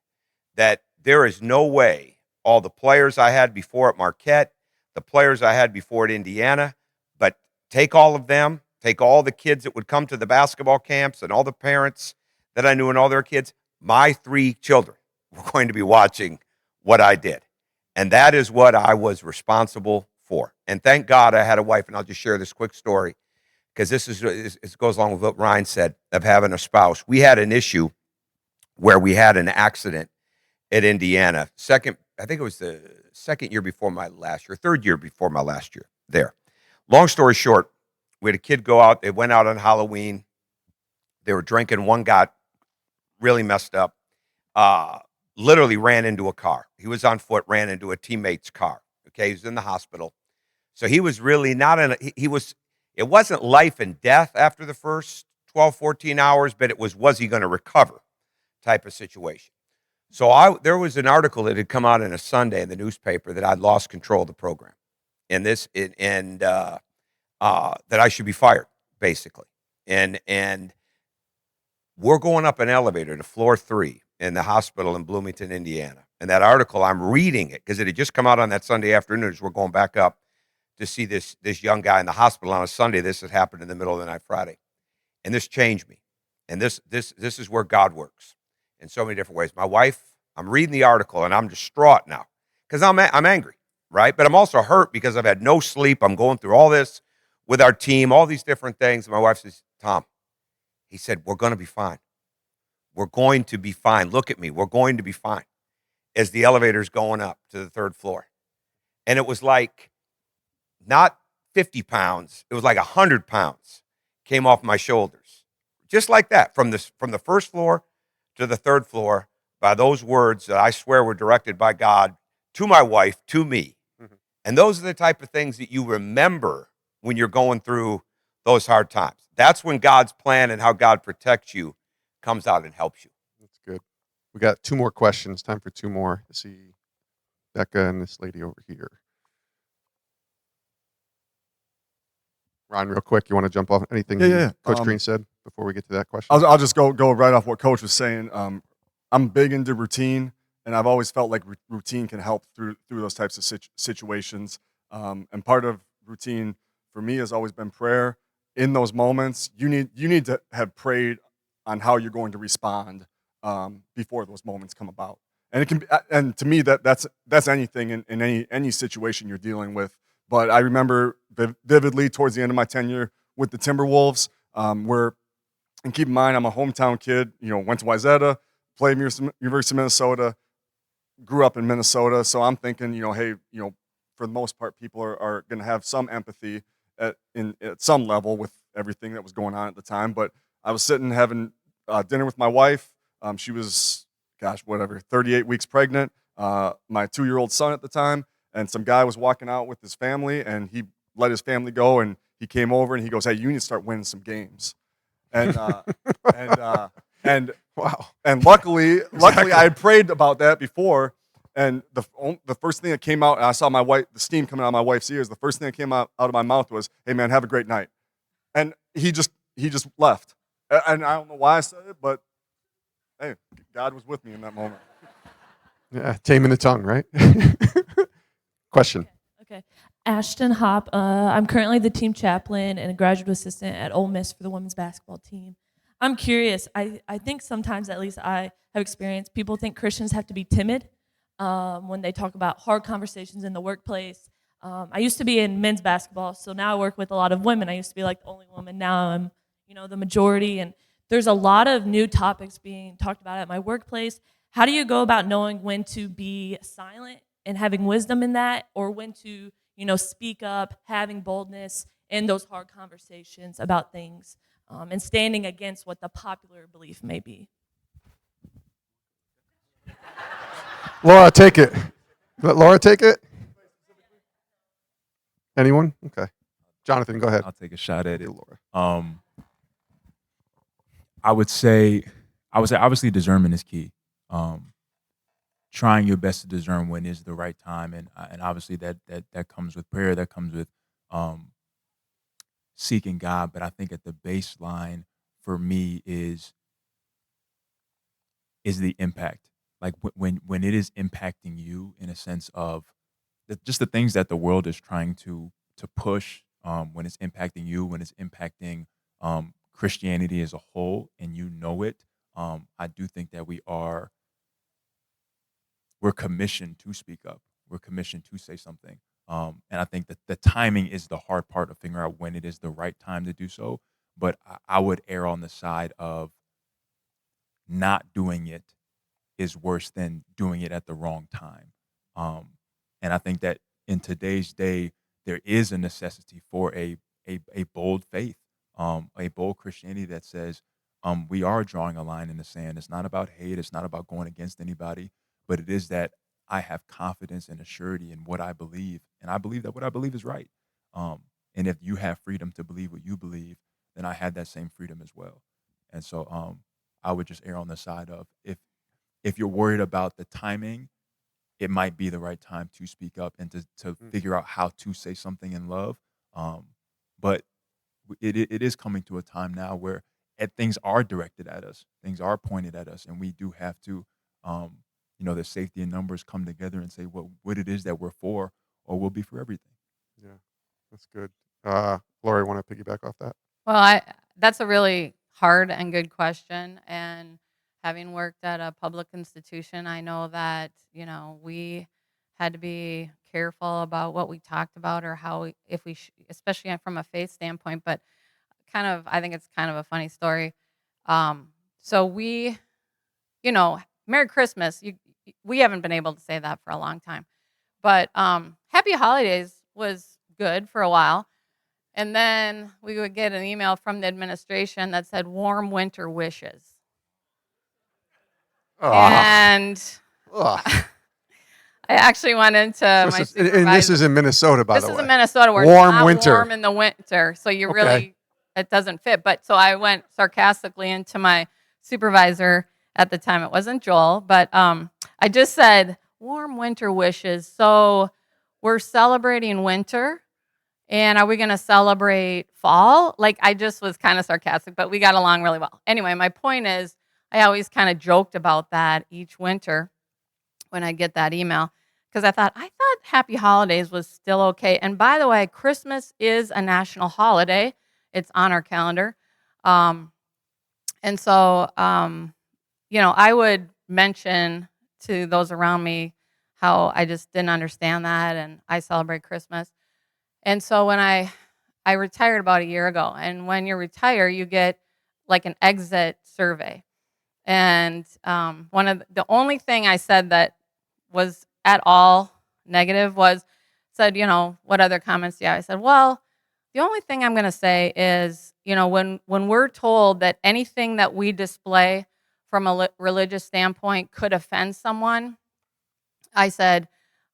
that there is no way all the players I had before at Marquette, the players I had before at Indiana, but take all of them, take all the kids that would come to the basketball camps and all the parents that I knew and all their kids, my 3 children were going to be watching what I did. And that is what I was responsible for. And thank God I had a wife, and I'll just share this quick story, because this goes along with what Ryan said of having a spouse. We had an issue where we had an accident at Indiana. I think it was the second year before my last year, third year before my last year there. Long story short, we had a kid go out. They went out on Halloween. They were drinking. One got really messed up. Literally ran into a car. He was on foot, ran into a teammate's car. Okay, he was in the hospital. So he was really not in it wasn't life and death after the first 12, 14 hours, but it was he going to recover type of situation. So there was an article that had come out on a Sunday in the newspaper that I'd lost control of the program. And that I should be fired, basically. And we're going up an elevator to floor 3 in the hospital in Bloomington, Indiana. And that article, I'm reading it because it had just come out on that Sunday afternoon as we're going back up to see this young guy in the hospital on a Sunday. This had happened in the middle of the night Friday. And this changed me. And this is where God works in so many different ways. My wife, I'm reading the article and I'm distraught now because I'm angry, right? But I'm also hurt because I've had no sleep. I'm going through all this with our team, all these different things. And my wife says, Tom, he said, we're going to be fine. We're going to be fine. Look at me. We're going to be fine. As the elevator's going up to the 3rd floor. And it was like not 50 pounds. It was like 100 pounds came off my shoulders. Just like that, from the 1st floor to the 3rd floor, by those words that I swear were directed by God to my wife, to me. Mm-hmm. And those are the type of things that you remember when you're going through those hard times. That's when God's plan and how God protects you comes out and helps you. That's good. We got 2 more questions. Time for 2 more. Let's see, Becca and this lady over here. Ron, real quick, you want to jump off anything Coach Crean said before we get to that question? I'll just go right off what Coach was saying. I'm big into routine, and I've always felt like routine can help through those types of situations. And part of routine for me has always been prayer. In those moments, you need to have prayed on how you're going to respond before those moments come about. And it can be, and to me that's anything in any situation you're dealing with. But I remember vividly towards the end of my tenure with the Timberwolves, where, and keep in mind I'm a hometown kid. Went to Wayzata, played University of Minnesota, grew up in Minnesota. So I'm thinking, hey, for the most part, people are going to have some empathy at some level with everything that was going on at the time. But I was sitting having dinner with my wife. She was, 38 weeks pregnant. My 2-year-old son at the time, and some guy was walking out with his family, and he let his family go, and he came over and he goes, "Hey, you need to start winning some games." And and Wow. And luckily, I had prayed about that before. And the first thing that came out, and I saw the steam coming out of my wife's ears. The first thing that came out of my mouth was, "Hey, man, have a great night." And he just left. And I don't know why I said it, but hey, God was with me in that moment. Yeah, taming the tongue, right? Question. Okay. Ashton Hopp. I'm currently the team chaplain and a graduate assistant at Ole Miss for the women's basketball team. I'm curious. I think sometimes, at least I have experienced, people think Christians have to be timid when they talk about hard conversations in the workplace. I used to be in men's basketball, so now I work with a lot of women. I used to be like the only woman. Now I'm, the majority. And there's a lot of new topics being talked about at my workplace. How do you go about knowing when to be silent and having wisdom in that, or when to, speak up, having boldness in those hard conversations about things, and standing against what the popular belief may be? Laura, take it. Let Laura take it. Anyone? Okay. Jonathan, go ahead. I'll take a shot at it. Laura. I would say obviously discernment is key. Trying your best to discern when is the right time, and obviously that comes with prayer, that comes with seeking God. But I think at the baseline for me is the impact. Like when it is impacting you in a sense of just the things that the world is trying to push, when it's impacting you, when it's impacting Christianity as a whole, and it, I do think that we're commissioned to speak up. We're commissioned to say something. And I think that the timing is the hard part of figuring out when it is the right time to do so. But I would err on the side of not doing it is worse than doing it at the wrong time. And I think that in today's day, there is a necessity for a bold faith, a bold Christianity that says we are drawing a line in the sand. It's not about hate. It's not about going against anybody, but it is that I have confidence and a surety in what I believe, and I believe that what I believe is right. And if you have freedom to believe what you believe, then I have that same freedom as well. And so I would just err on the side of if you're worried about the timing, it might be the right time to speak up and to figure out how to say something in love. But it is coming to a time now where things are directed at us, things are pointed at us, and we do have to, the safety in numbers come together and say what it is that we're for, or we'll be for everything. Yeah, that's good. Laura, want to piggyback off that? Well, that's a really hard and good question. And having worked at a public institution, I know that, we had to be careful about what we talked about or how, especially from a faith standpoint, but I think it's kind of a funny story. So we, Merry Christmas. We haven't been able to say that for a long time. But Happy Holidays was good for a while. And then we would get an email from the administration that said warm winter wishes. And I actually went into my supervisor. And this is in Minnesota, by the way. This is in Minnesota where warm it's not winter. warm in the winter. So it doesn't fit. But so I went sarcastically into my supervisor at the time. It wasn't Joel, but I just said, warm winter wishes. So we're celebrating winter. And are we going to celebrate fall? I just was kind of sarcastic, but we got along really well. Anyway, my point is, I always kind of joked about that each winter when I get that email, because I thought Happy Holidays was still okay. And by the way, Christmas is a national holiday. It's on our calendar. And so, I would mention to those around me how I just didn't understand that, and I celebrate Christmas. And so when I retired about a year ago, and when you retire, you get like an exit survey. And one of the only thing I said that was at all negative said, what other comments do you have? I said, well, the only thing I'm going to say is, when we're told that anything that we display from a religious standpoint could offend someone, I said,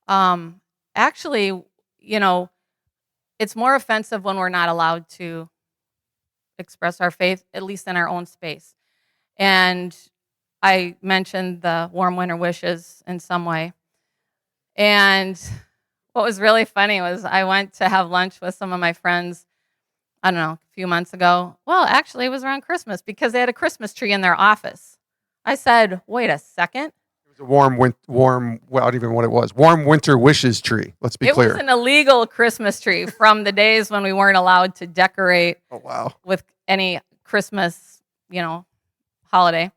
actually, it's more offensive when we're not allowed to express our faith, at least in our own space. And I mentioned the warm winter wishes in some way. And what was really funny was I went to have lunch with some of my friends, I don't know, a few months ago. Well, actually, it was around Christmas because they had a Christmas tree in their office. I said, wait a second. It was a well, I don't even know what it was. Warm winter wishes tree. Let's be clear. It was an illegal Christmas tree from the days when we weren't allowed to decorate with any Christmas, holiday.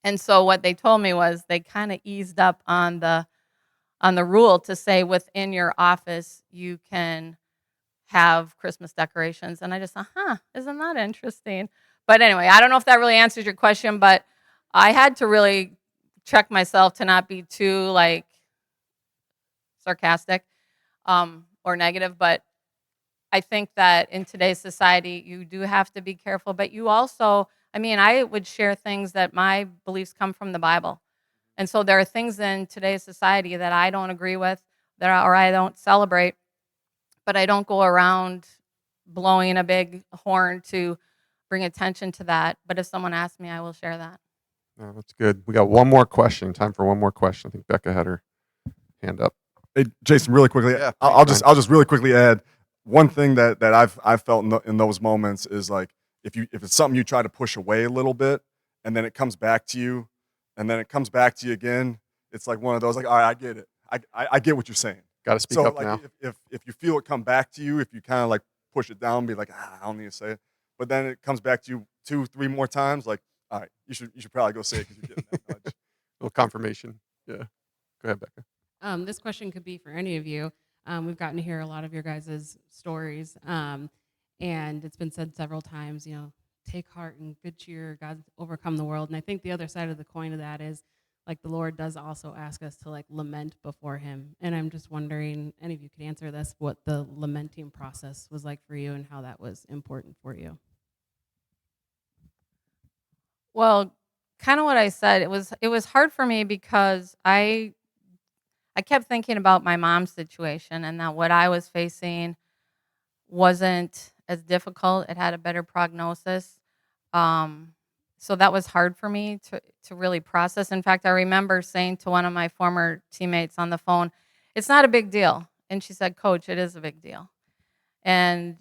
And so what they told me was they kind of eased up on the rule to say within your office you can have Christmas decorations. And I just thought, isn't that interesting? But anyway, I don't know if that really answers your question, but I had to really check myself to not be too sarcastic or negative. But I think that in today's society, you do have to be careful. But you also, I would share things that my beliefs come from the Bible. And so there are things in today's society that I don't agree with, or I don't celebrate, but I don't go around blowing a big horn to bring attention to that. But if someone asks me, I will share that. Oh, that's good. We got one more question. Time for one more question. I think Becca had her hand up. Hey, Jason, really quickly, Yeah, I'll just really quickly add one thing that I've felt in those moments is like if it's something you try to push away a little bit and then it comes back to you and then it comes back to you again, it's like one of those like, all right, I get it. I get what you're saying. Got to speak So up like now. if you feel it come back to you, if you kind of like push it down, be like, I don't need to say it, but then it comes back to you 2-3 more times, like, all right, you should probably go say it because you're getting that nudge. A little confirmation. Yeah. Go ahead, Becca. This question could be for any of you. We've gotten to hear a lot of your guys' stories, and it's been said several times, take heart and good cheer, God overcome the world. And I think the other side of the coin of that is, like, the Lord does also ask us to, like, lament before him. And I'm just wondering, any of you could answer this, what the lamenting process was like for you and how that was important for you. Well, kind of what I said, it was hard for me because I kept thinking about my mom's situation and that what I was facing wasn't as difficult. It had a better prognosis. So that was hard for me to really process. In fact, I remember saying to one of my former teammates on the phone, it's not a big deal. And she said, Coach, it is a big deal. And,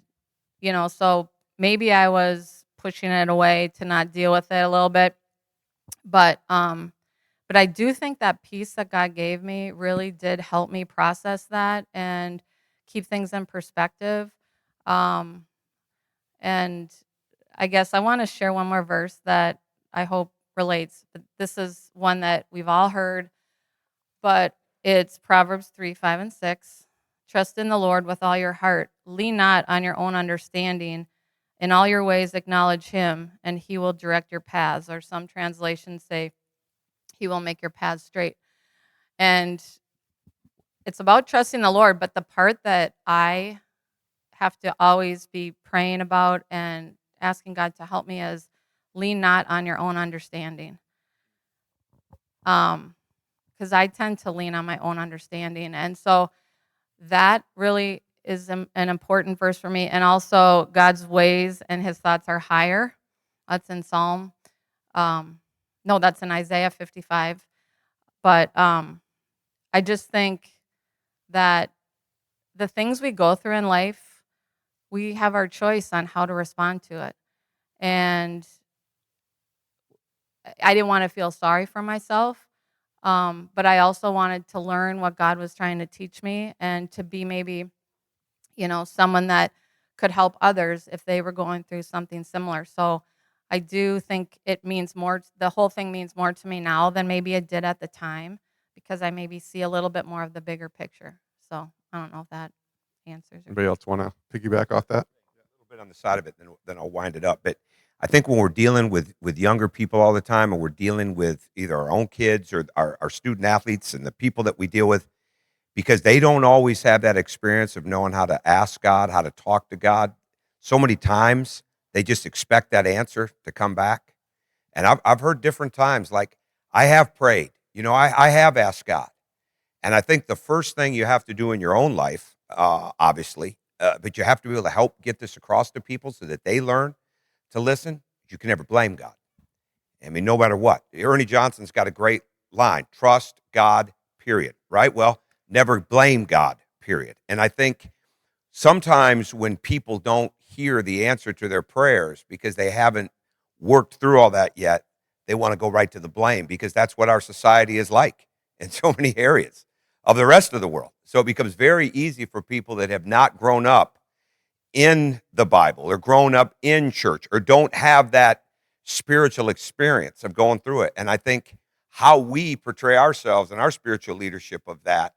so maybe I was pushing it away to not deal with it a little bit. But I do think that peace that God gave me really did help me process that and keep things in perspective. And I guess I want to share one more verse that I hope relates. But this is one that we've all heard, but it's Proverbs 3:5-6. Trust in the Lord with all your heart. Lean not on your own understanding. In all your ways acknowledge him, and he will direct your paths. Or some translations say, he will make your paths straight. And it's about trusting the Lord, but the part that I have to always be praying about and asking God to help me is lean not on your own understanding. Because I tend to lean on my own understanding. And so that really is an important verse for me. And also, God's ways and his thoughts are higher. That's in that's in Isaiah 55. But I just think that the things we go through in life, we have our choice on how to respond to it. And I didn't want to feel sorry for myself. But I also wanted to learn what God was trying to teach me and to be maybe, someone that could help others if they were going through something similar. So I do think it means more, the whole thing means more to me now than maybe it did at the time, because I maybe see a little bit more of the bigger picture. So I don't know if that answers. Anybody else want to piggyback off that? A little bit on the side of it, then I'll wind it up. But I think when we're dealing with younger people all the time, and we're dealing with either our own kids or our student athletes and the people that we deal with, because they don't always have that experience of knowing how to ask God, how to talk to God. So many times they just expect that answer to come back. And I've heard different times, like, I have prayed, I have asked God. And I think the first thing you have to do in your own life, obviously, but you have to be able to help get this across to people so that they learn to listen. You can never blame God. I mean, no matter what. Ernie Johnson's got a great line: trust God, period. Right? Well, never blame God, period. And I think sometimes when people don't hear the answer to their prayers because they haven't worked through all that yet, they want to go right to the blame, because that's what our society is like in so many areas of the rest of the world. So it becomes very easy for people that have not grown up in the Bible or grown up in church or don't have that spiritual experience of going through it. And I think how we portray ourselves and our spiritual leadership of that,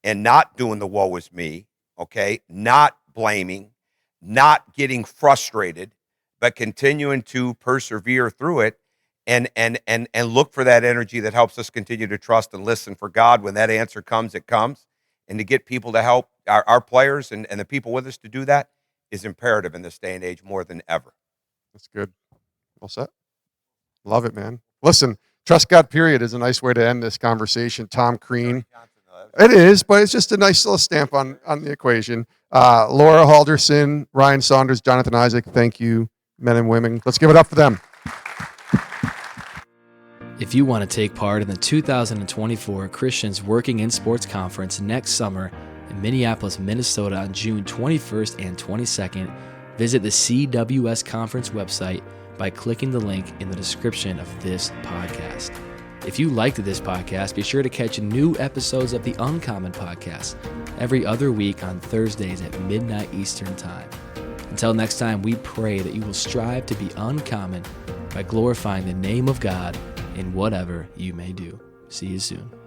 and not doing the woe is me, okay, not blaming, not getting frustrated, but continuing to persevere through it and look for that energy that helps us continue to trust and listen for God. When that answer comes, it comes. And to get people to help our players and the people with us to do that is imperative in this day and age more than ever. That's good. Well said. Love it, man. Listen, trust God, period, is a nice way to end this conversation. Tom Crean. It is, but it's just a nice little stamp on the equation. Laura Halldorson, Ryan Saunders, Jonathan Isaac, thank you, men and women. Let's give it up for them. If you want to take part in the 2024 Christians Working in Sports Conference next summer in Minneapolis, Minnesota on June 21st and 22nd, visit the CWS Conference website by clicking the link in the description of this podcast. If you liked this podcast, be sure to catch new episodes of the Uncommon Podcast every other week on Thursdays at midnight Eastern Time. Until next time, we pray that you will strive to be uncommon by glorifying the name of God in whatever you may do. See you soon.